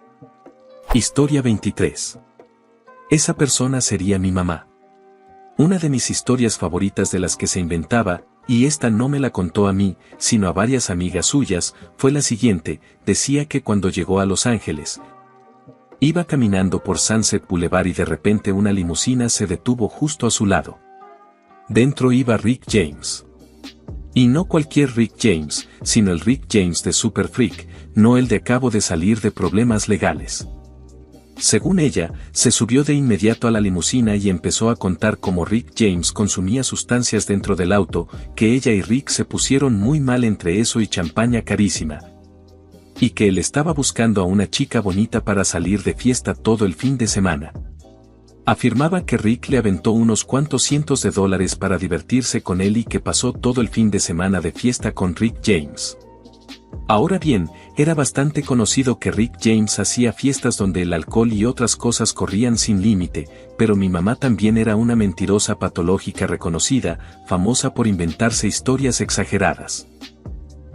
Historia 23. Esa persona sería mi mamá. Una de mis historias favoritas de las que se inventaba, y esta no me la contó a mí, sino a varias amigas suyas, fue la siguiente. Decía que cuando llegó a Los Ángeles, iba caminando por Sunset Boulevard y de repente una limusina se detuvo justo a su lado. Dentro iba Rick James. Y no cualquier Rick James, sino el Rick James de Super Freak, no el de acabo de salir de problemas legales. Según ella, se subió de inmediato a la limusina y empezó a contar cómo Rick James consumía sustancias dentro del auto, que ella y Rick se pusieron muy mal entre eso y champaña carísima. Y que él estaba buscando a una chica bonita para salir de fiesta todo el fin de semana. Afirmaba que Rick le aventó unos cuantos cientos de dólares para divertirse con él y que pasó todo el fin de semana de fiesta con Rick James. Ahora bien, era bastante conocido que Rick James hacía fiestas donde el alcohol y otras cosas corrían sin límite, pero mi mamá también era una mentirosa patológica reconocida, famosa por inventarse historias exageradas.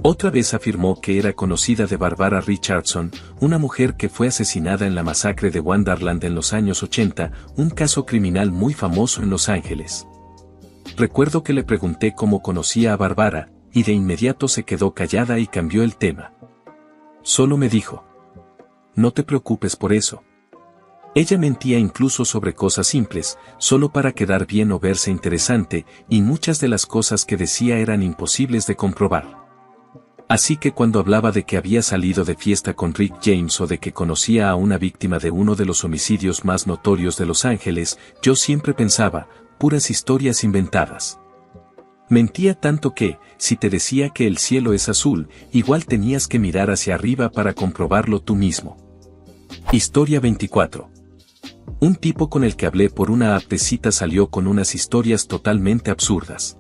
Otra vez afirmó que era conocida de Barbara Richardson, una mujer que fue asesinada en la masacre de Wonderland en los años 80, un caso criminal muy famoso en Los Ángeles. Recuerdo que le pregunté cómo conocía a Barbara, y de inmediato se quedó callada y cambió el tema. Solo me dijo: no te preocupes por eso. Ella mentía incluso sobre cosas simples, solo para quedar bien o verse interesante, y muchas de las cosas que decía eran imposibles de comprobar. Así que cuando hablaba de que había salido de fiesta con Rick James o de que conocía a una víctima de uno de los homicidios más notorios de Los Ángeles, yo siempre pensaba, puras historias inventadas. Mentía tanto que, si te decía que el cielo es azul, igual tenías que mirar hacia arriba para comprobarlo tú mismo. Historia 24. Un tipo con el que hablé por una app de cita salió con unas historias totalmente absurdas.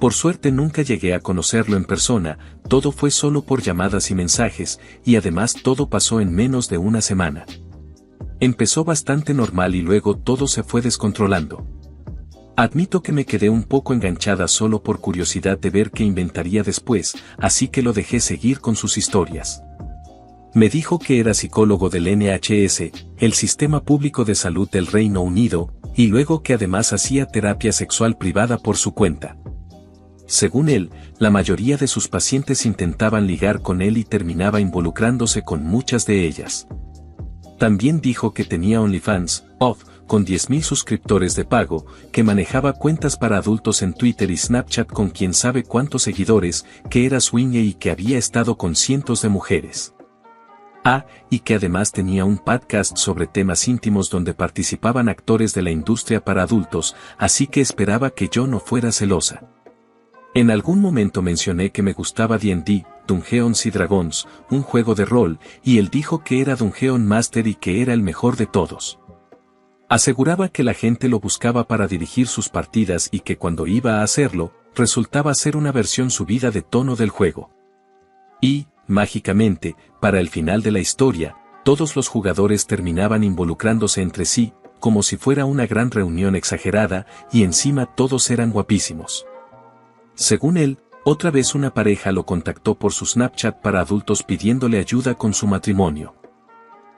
Por suerte nunca llegué a conocerlo en persona, todo fue solo por llamadas y mensajes, y además todo pasó en menos de una semana. Empezó bastante normal y luego todo se fue descontrolando. Admito que me quedé un poco enganchada solo por curiosidad de ver qué inventaría después, así que lo dejé seguir con sus historias. Me dijo que era psicólogo del NHS, el Sistema Público de Salud del Reino Unido, y luego que además hacía terapia sexual privada por su cuenta. Según él, la mayoría de sus pacientes intentaban ligar con él y terminaba involucrándose con muchas de ellas. También dijo que tenía OnlyFans, con 10.000 suscriptores de pago, que manejaba cuentas para adultos en Twitter y Snapchat con quién sabe cuántos seguidores, que era swinger y que había estado con cientos de mujeres. Y que además tenía un podcast sobre temas íntimos donde participaban actores de la industria para adultos, así que esperaba que yo no fuera celosa. En algún momento mencioné que me gustaba D&D, Dungeons & Dragons, un juego de rol, y él dijo que era Dungeon Master y que era el mejor de todos. Aseguraba que la gente lo buscaba para dirigir sus partidas y que cuando iba a hacerlo, resultaba ser una versión subida de tono del juego. Y, mágicamente, para el final de la historia, todos los jugadores terminaban involucrándose entre sí, como si fuera una gran reunión exagerada, y encima todos eran guapísimos. Según él, otra vez una pareja lo contactó por su Snapchat para adultos pidiéndole ayuda con su matrimonio.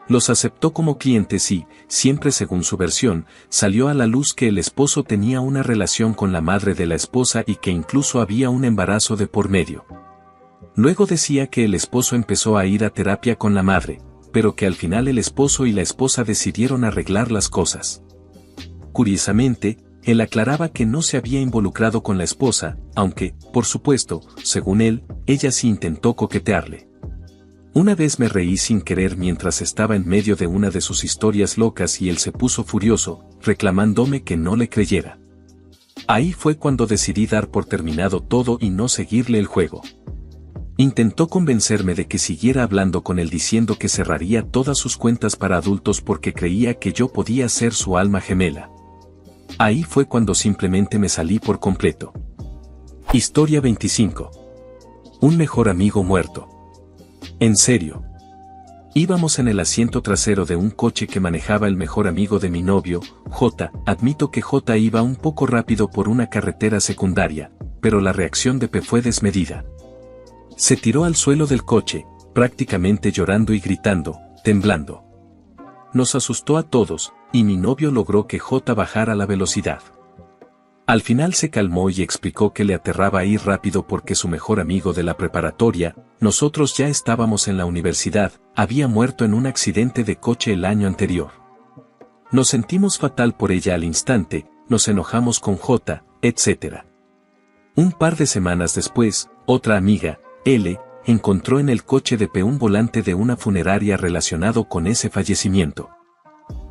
Los aceptó como clientes y, siempre según su versión, salió a la luz que el esposo tenía una relación con la madre de la esposa y que incluso había un embarazo de por medio. Luego decía que el esposo empezó a ir a terapia con la madre, pero que al final el esposo y la esposa decidieron arreglar las cosas. Curiosamente, él aclaraba que no se había involucrado con la esposa, aunque, por supuesto, según él, ella sí intentó coquetearle. Una vez me reí sin querer mientras estaba en medio de una de sus historias locas y él se puso furioso, reclamándome que no le creyera. Ahí fue cuando decidí dar por terminado todo y no seguirle el juego. Intentó convencerme de que siguiera hablando con él diciendo que cerraría todas sus cuentas para adultos porque creía que yo podía ser su alma gemela. Ahí fue cuando simplemente me salí por completo. Historia 25. Un mejor amigo muerto. En serio. Íbamos en el asiento trasero de un coche que manejaba el mejor amigo de mi novio, J. Admito que J iba un poco rápido por una carretera secundaria, pero la reacción de P fue desmedida. Se tiró al suelo del coche, prácticamente llorando y gritando, temblando. Nos asustó a todos, y mi novio logró que J bajara la velocidad. Al final se calmó y explicó que le aterraba ir rápido porque su mejor amigo de la preparatoria, nosotros ya estábamos en la universidad, había muerto en un accidente de coche el año anterior. Nos sentimos fatal por ella al instante, nos enojamos con J, etc. Un par de semanas después, otra amiga, L, encontró en el coche de P un volante de una funeraria relacionado con ese fallecimiento.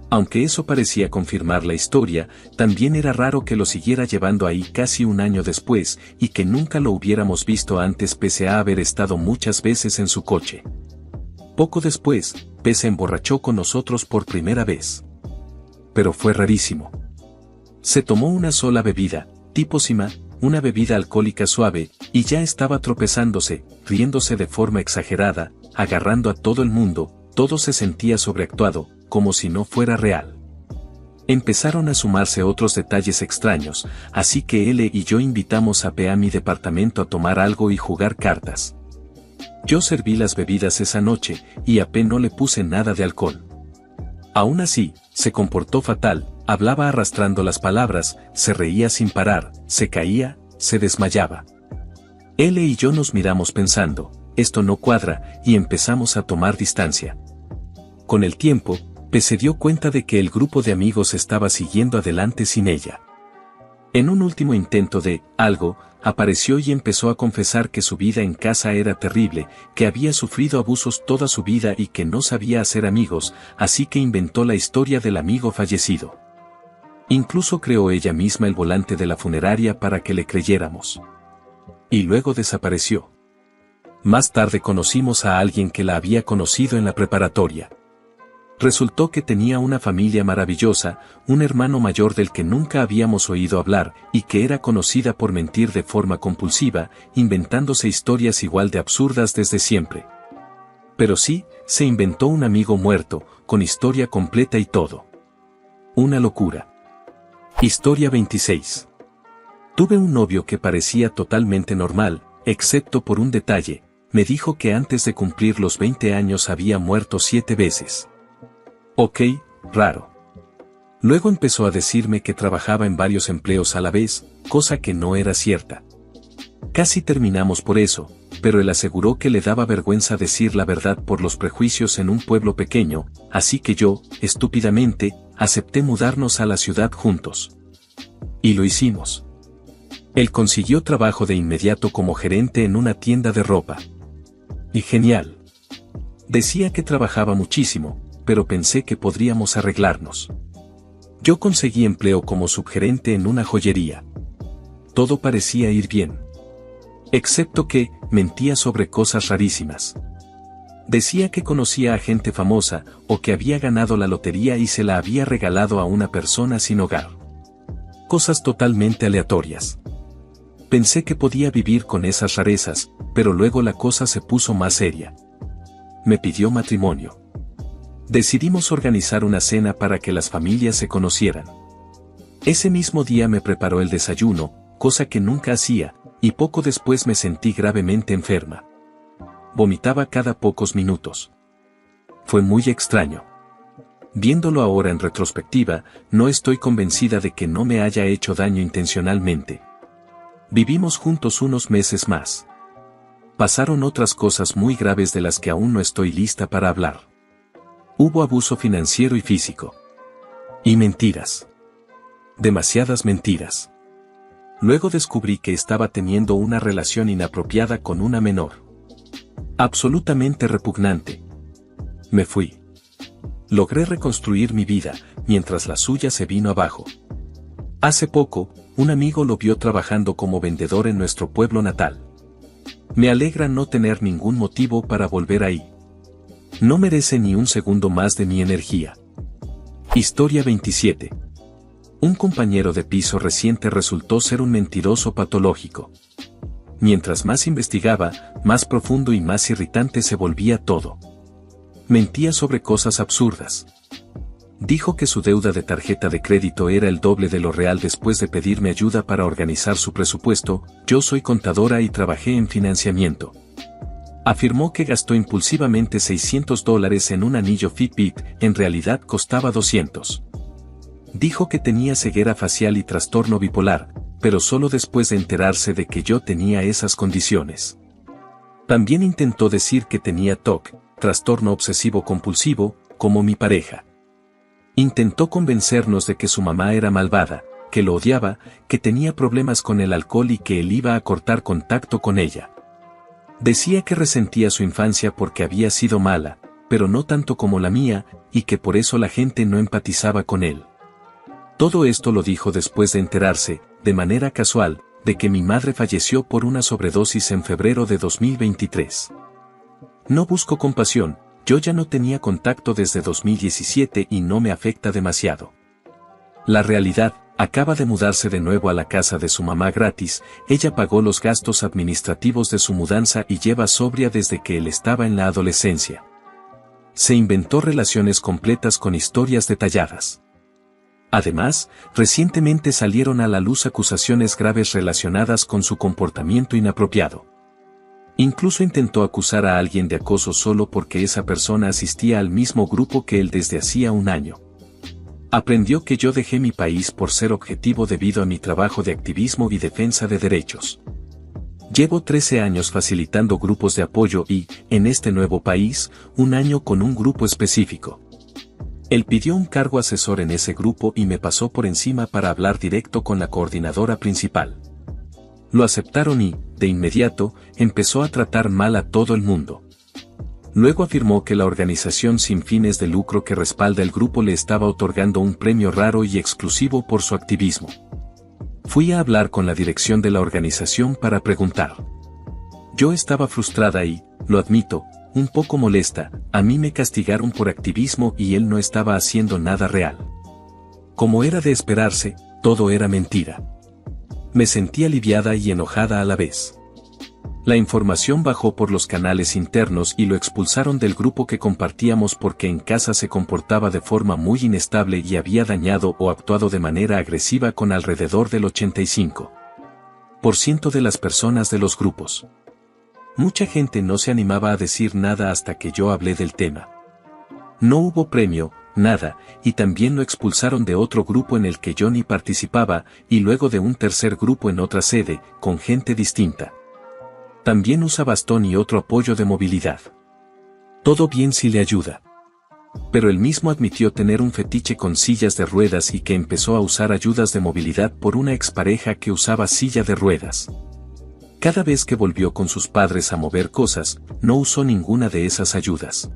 Aunque eso parecía confirmar la historia, también era raro que lo siguiera llevando ahí casi un año después, y que nunca lo hubiéramos visto antes pese a haber estado muchas veces en su coche. Poco después, P se emborrachó con nosotros por primera vez. Pero fue rarísimo. Se tomó una sola bebida, tipo Sima, una bebida alcohólica suave, y ya estaba tropezándose, riéndose de forma exagerada, agarrando a todo el mundo, todo se sentía sobreactuado, como si no fuera real. Empezaron a sumarse otros detalles extraños, así que L y yo invitamos a P a mi departamento a tomar algo y jugar cartas. Yo serví las bebidas esa noche, y a P no le puse nada de alcohol. Aún así, se comportó fatal, hablaba arrastrando las palabras, se reía sin parar, se caía, se desmayaba. L y yo nos miramos pensando, esto no cuadra, y empezamos a tomar distancia. Con el tiempo, P se dio cuenta de que el grupo de amigos estaba siguiendo adelante sin ella. En un último intento de algo, apareció y empezó a confesar que su vida en casa era terrible, que había sufrido abusos toda su vida y que no sabía hacer amigos, así que inventó la historia del amigo fallecido. Incluso creó ella misma el volante de la funeraria para que le creyéramos. Y luego desapareció. Más tarde conocimos a alguien que la había conocido en la preparatoria. Resultó que tenía una familia maravillosa, un hermano mayor del que nunca habíamos oído hablar, y que era conocida por mentir de forma compulsiva, inventándose historias igual de absurdas desde siempre. Pero sí, se inventó un amigo muerto, con historia completa y todo. Una locura. Historia 26. Tuve un novio que parecía totalmente normal, excepto por un detalle, me dijo que antes de cumplir los 20 años había muerto 7 veces. Ok, raro. Luego empezó a decirme que trabajaba en varios empleos a la vez, cosa que no era cierta. Casi terminamos por eso, pero él aseguró que le daba vergüenza decir la verdad por los prejuicios en un pueblo pequeño, así que yo, estúpidamente, acepté mudarnos a la ciudad juntos. Y lo hicimos. Él consiguió trabajo de inmediato como gerente en una tienda de ropa. Y genial. Decía que trabajaba muchísimo, pero pensé que podríamos arreglarnos. Yo conseguí empleo como subgerente en una joyería. Todo parecía ir bien. Excepto que, mentía sobre cosas rarísimas. Decía que conocía a gente famosa, o que había ganado la lotería y se la había regalado a una persona sin hogar. Cosas totalmente aleatorias. Pensé que podía vivir con esas rarezas, pero luego la cosa se puso más seria. Me pidió matrimonio. Decidimos organizar una cena para que las familias se conocieran. Ese mismo día me preparó el desayuno, cosa que nunca hacía, y poco después me sentí gravemente enferma. Vomitaba cada pocos minutos. Fue muy extraño. Viéndolo ahora en retrospectiva, no estoy convencida de que no me haya hecho daño intencionalmente. Vivimos juntos unos meses más. Pasaron otras cosas muy graves de las que aún no estoy lista para hablar. Hubo abuso financiero y físico. Y mentiras. Demasiadas mentiras. Luego descubrí que estaba teniendo una relación inapropiada con una menor. Absolutamente repugnante. Me fui. Logré reconstruir mi vida, mientras la suya se vino abajo. Hace poco, un amigo lo vio trabajando como vendedor en nuestro pueblo natal. Me alegra no tener ningún motivo para volver ahí. No merece ni un segundo más de mi energía. Historia 27. Un compañero de piso reciente resultó ser un mentiroso patológico. Mientras más investigaba, más profundo y más irritante se volvía todo. Mentía sobre cosas absurdas. Dijo que su deuda de tarjeta de crédito era el doble de lo real después de pedirme ayuda para organizar su presupuesto. Yo soy contadora y trabajé en financiamiento. Afirmó que gastó impulsivamente $600 en un anillo Fitbit, en realidad costaba 200. Dijo que tenía ceguera facial y trastorno bipolar, pero solo después de enterarse de que yo tenía esas condiciones. También intentó decir que tenía TOC, trastorno obsesivo compulsivo, como mi pareja. Intentó convencernos de que su mamá era malvada, que lo odiaba, que tenía problemas con el alcohol y que él iba a cortar contacto con ella. Decía que resentía su infancia porque había sido mala, pero no tanto como la mía, y que por eso la gente no empatizaba con él. Todo esto lo dijo después de enterarse, de manera casual, de que mi madre falleció por una sobredosis en febrero de 2023. No busco compasión, yo ya no tenía contacto desde 2017 y no me afecta demasiado. La realidad, acaba de mudarse de nuevo a la casa de su mamá gratis, ella pagó los gastos administrativos de su mudanza y lleva sobria desde que él estaba en la adolescencia. Se inventó relaciones completas con historias detalladas. Además, recientemente salieron a la luz acusaciones graves relacionadas con su comportamiento inapropiado. Incluso intentó acusar a alguien de acoso solo porque esa persona asistía al mismo grupo que él desde hacía un año. Aprendió que yo dejé mi país por ser objetivo debido a mi trabajo de activismo y defensa de derechos. Llevo 13 años facilitando grupos de apoyo y, en este nuevo país, un año con un grupo específico. Él pidió un cargo asesor en ese grupo y me pasó por encima para hablar directo con la coordinadora principal. Lo aceptaron y, de inmediato, empezó a tratar mal a todo el mundo. Luego afirmó que la organización sin fines de lucro que respalda el grupo le estaba otorgando un premio raro y exclusivo por su activismo. Fui a hablar con la dirección de la organización para preguntar. Yo estaba frustrada y, lo admito, un poco molesta, a mí me castigaron por activismo y él no estaba haciendo nada real. Como era de esperarse, todo era mentira. Me sentí aliviada y enojada a la vez. La información bajó por los canales internos y lo expulsaron del grupo que compartíamos porque en casa se comportaba de forma muy inestable y había dañado o actuado de manera agresiva con alrededor del 85% de las personas de los grupos. Mucha gente no se animaba a decir nada hasta que yo hablé del tema. No hubo premio, nada, y también lo expulsaron de otro grupo en el que yo ni participaba, y luego de un tercer grupo en otra sede, con gente distinta. También usa bastón y otro apoyo de movilidad. Todo bien si le ayuda. Pero él mismo admitió tener un fetiche con sillas de ruedas y que empezó a usar ayudas de movilidad por una expareja que usaba silla de ruedas. Cada vez que volvió con sus padres a mover cosas, no usó ninguna de esas ayudas.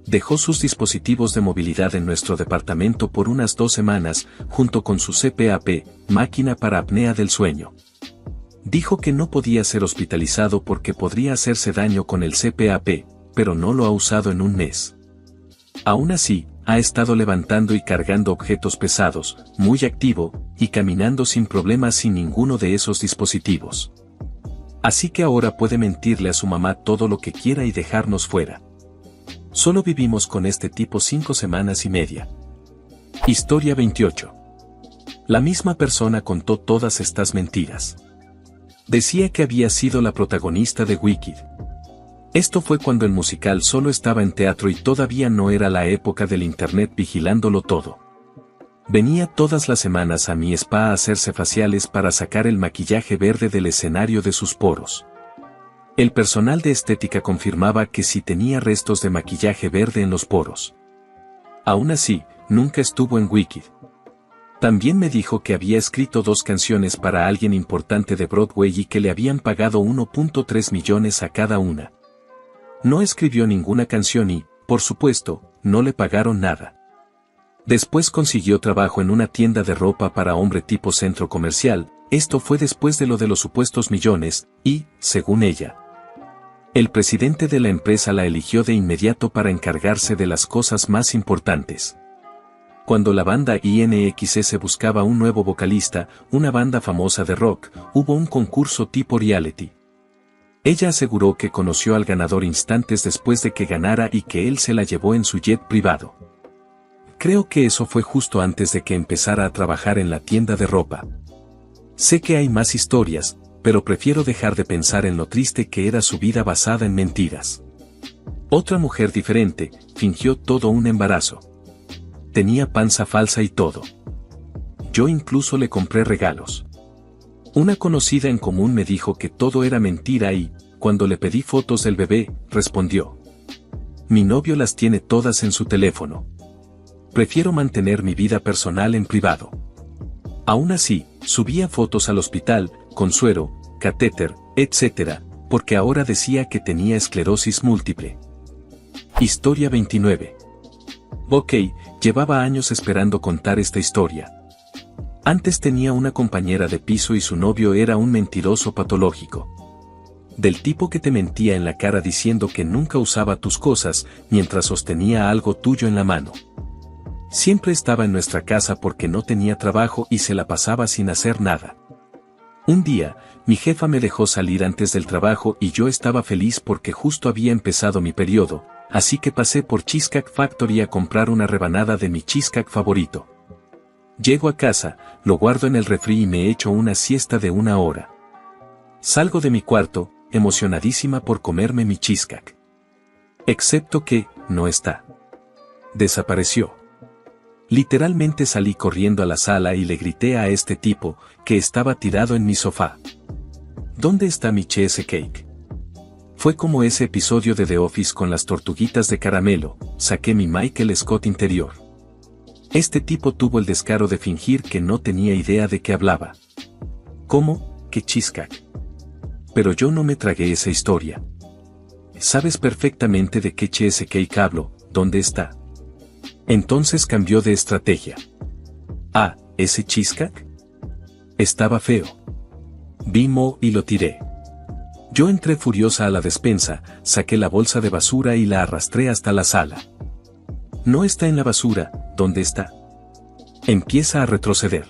Dejó sus dispositivos de movilidad en nuestro departamento por unas 2 semanas, junto con su CPAP, máquina para apnea del sueño. Dijo que no podía ser hospitalizado porque podría hacerse daño con el CPAP, pero no lo ha usado en un mes. Aún así, ha estado levantando y cargando objetos pesados, muy activo, y caminando sin problemas sin ninguno de esos dispositivos. Así que ahora puede mentirle a su mamá todo lo que quiera y dejarnos fuera. Solo vivimos con este tipo 5 semanas y media. Historia 28. La misma persona contó todas estas mentiras. Decía que había sido la protagonista de Wicked. Esto fue cuando el musical solo estaba en teatro y todavía no era la época del internet vigilándolo todo. Venía todas las semanas a mi spa a hacerse faciales para sacar el maquillaje verde del escenario de sus poros. El personal de estética confirmaba que sí tenía restos de maquillaje verde en los poros. Aún así, nunca estuvo en Wicked. También me dijo que había escrito 2 canciones para alguien importante de Broadway y que le habían pagado 1.3 millones a cada una. No escribió ninguna canción y, por supuesto, no le pagaron nada. Después consiguió trabajo en una tienda de ropa para hombre tipo centro comercial, esto fue después de lo de los supuestos millones, y, según ella, el presidente de la empresa la eligió de inmediato para encargarse de las cosas más importantes. Cuando la banda INXS buscaba un nuevo vocalista, una banda famosa de rock, hubo un concurso tipo reality. Ella aseguró que conoció al ganador instantes después de que ganara y que él se la llevó en su jet privado. Creo que eso fue justo antes de que empezara a trabajar en la tienda de ropa. Sé que hay más historias, pero prefiero dejar de pensar en lo triste que era su vida basada en mentiras. Otra mujer diferente, fingió todo un embarazo. Tenía panza falsa y todo. Yo incluso le compré regalos. Una conocida en común me dijo que todo era mentira y, cuando le pedí fotos del bebé, respondió: mi novio las tiene todas en su teléfono. Prefiero mantener mi vida personal en privado. Aún así, subía fotos al hospital, con suero, catéter, etc., porque ahora decía que tenía esclerosis múltiple. Historia 29. Ok, llevaba años esperando contar esta historia. Antes tenía una compañera de piso y su novio era un mentiroso patológico. Del tipo que te mentía en la cara diciendo que nunca usaba tus cosas mientras sostenía algo tuyo en la mano. Siempre estaba en nuestra casa porque no tenía trabajo y se la pasaba sin hacer nada. Un día, mi jefa me dejó salir antes del trabajo y yo estaba feliz porque justo había empezado mi periodo, así que pasé por Cheesecake Factory a comprar una rebanada de mi cheesecake favorito. Llego a casa, lo guardo en el refri y me echo una siesta de 1 hora. Salgo de mi cuarto, emocionadísima por comerme mi cheesecake. Excepto que, no está. Desapareció. Literalmente salí corriendo a la sala y le grité a este tipo, que estaba tirado en mi sofá: ¿dónde está mi cheesecake? Fue como ese episodio de The Office con las tortuguitas de caramelo, saqué mi Michael Scott interior. Este tipo tuvo el descaro de fingir que no tenía idea de qué hablaba. ¿Cómo? ¿Qué cheesecake? Pero yo no me tragué esa historia. Sabes perfectamente de qué cheesecake hablo, ¿dónde está? Entonces cambió de estrategia. Ah, ¿ese cheesecake? Estaba feo. Vi Mo y lo tiré. Yo entré furiosa a la despensa, saqué la bolsa de basura y la arrastré hasta la sala. No está en la basura, ¿dónde está? Empieza a retroceder.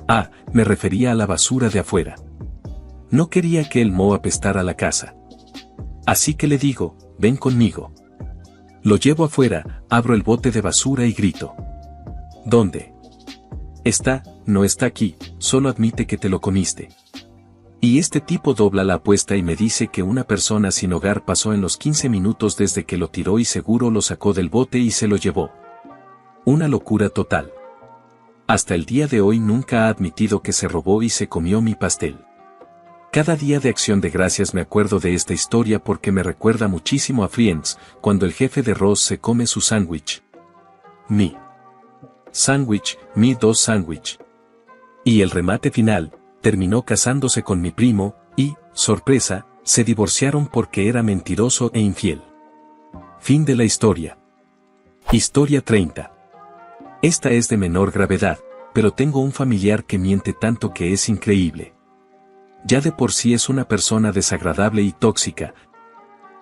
Ah, me refería a la basura de afuera. No quería que el Mo apestara la casa. Así que le digo, ven conmigo. Lo llevo afuera, abro el bote de basura y grito: ¿dónde? Está, no está aquí, solo admite que te lo comiste. Y este tipo dobla la apuesta y me dice que una persona sin hogar pasó en los 15 minutos desde que lo tiró y seguro lo sacó del bote y se lo llevó. Una locura total. Hasta el día de hoy nunca ha admitido que se robó y se comió mi pastel. Cada día de Acción de Gracias me acuerdo de esta historia porque me recuerda muchísimo a Friends, cuando el jefe de Ross se come su sándwich. Mi sándwich, mi 2 sándwich. Y el remate final, terminó casándose con mi primo, y, sorpresa, se divorciaron porque era mentiroso e infiel. Fin de la historia. Historia 30. Esta es de menor gravedad, pero tengo un familiar que miente tanto que es increíble. Ya de por sí es una persona desagradable y tóxica,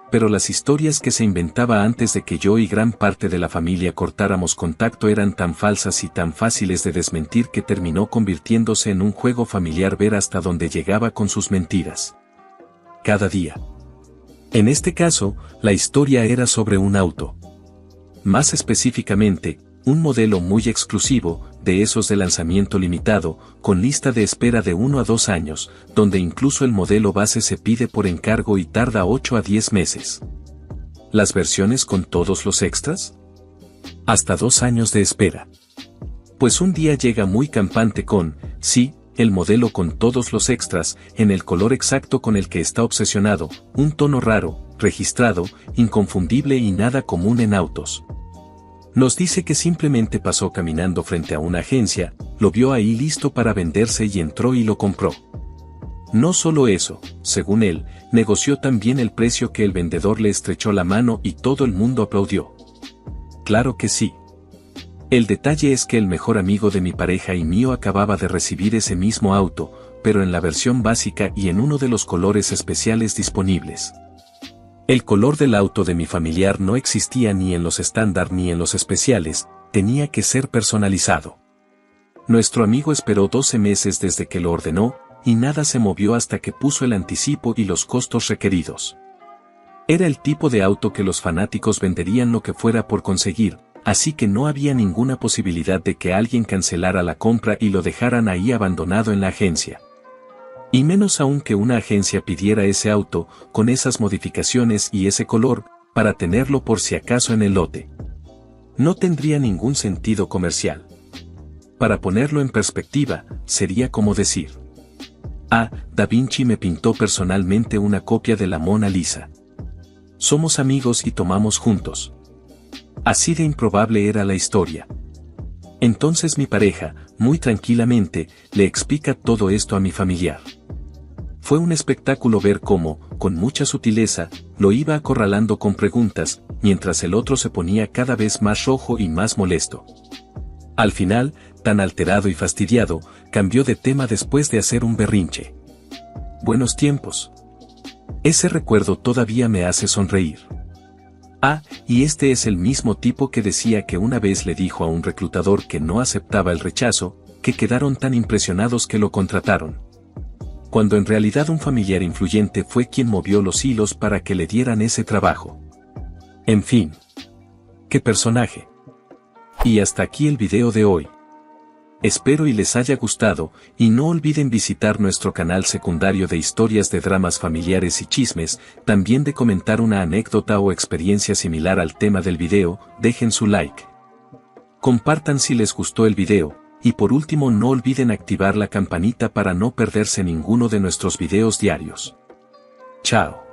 pero las historias que se inventaba antes de que yo y gran parte de la familia cortáramos contacto eran tan falsas y tan fáciles de desmentir que terminó convirtiéndose en un juego familiar ver hasta dónde llegaba con sus mentiras. Cada día. En este caso, la historia era sobre un auto. Más específicamente, un modelo muy exclusivo, de esos de lanzamiento limitado, con lista de espera de 1 a 2 años, donde incluso el modelo base se pide por encargo y tarda 8 a 10 meses. ¿Las versiones con todos los extras? Hasta 2 años de espera. Pues un día llega muy campante con, sí, el modelo con todos los extras, en el color exacto con el que está obsesionado, un tono raro, registrado, inconfundible y nada común en autos. Nos dice que simplemente pasó caminando frente a una agencia, lo vio ahí listo para venderse y entró y lo compró. No solo eso, según él, negoció también el precio que el vendedor le estrechó la mano y todo el mundo aplaudió. Claro que sí. El detalle es que el mejor amigo de mi pareja y mío acababa de recibir ese mismo auto, pero en la versión básica y en uno de los colores especiales disponibles. El color del auto de mi familiar no existía ni en los estándar ni en los especiales, tenía que ser personalizado. Nuestro amigo esperó 12 meses desde que lo ordenó, y nada se movió hasta que puso el anticipo y los costos requeridos. Era el tipo de auto que los fanáticos venderían lo que fuera por conseguir, así que no había ninguna posibilidad de que alguien cancelara la compra y lo dejaran ahí abandonado en la agencia. Y menos aún que una agencia pidiera ese auto, con esas modificaciones y ese color, para tenerlo por si acaso en el lote. No tendría ningún sentido comercial. Para ponerlo en perspectiva, sería como decir: Da Vinci me pintó personalmente una copia de la Mona Lisa. Somos amigos y tomamos juntos. Así de improbable era la historia. Entonces mi pareja, muy tranquilamente, le explica todo esto a mi familiar. Fue un espectáculo ver cómo, con mucha sutileza, lo iba acorralando con preguntas, mientras el otro se ponía cada vez más rojo y más molesto. Al final, tan alterado y fastidiado, cambió de tema después de hacer un berrinche. Buenos tiempos. Ese recuerdo todavía me hace sonreír. Y este es el mismo tipo que decía que una vez le dijo a un reclutador que no aceptaba el rechazo, que quedaron tan impresionados que lo contrataron. Cuando en realidad un familiar influyente fue quien movió los hilos para que le dieran ese trabajo. En fin. ¡Qué personaje! Y hasta aquí el video de hoy. Espero y les haya gustado, y no olviden visitar nuestro canal secundario de historias de dramas familiares y chismes, también de comentar una anécdota o experiencia similar al tema del video, dejen su like. Compartan si les gustó el video, y por último no olviden activar la campanita para no perderse ninguno de nuestros videos diarios. Chao.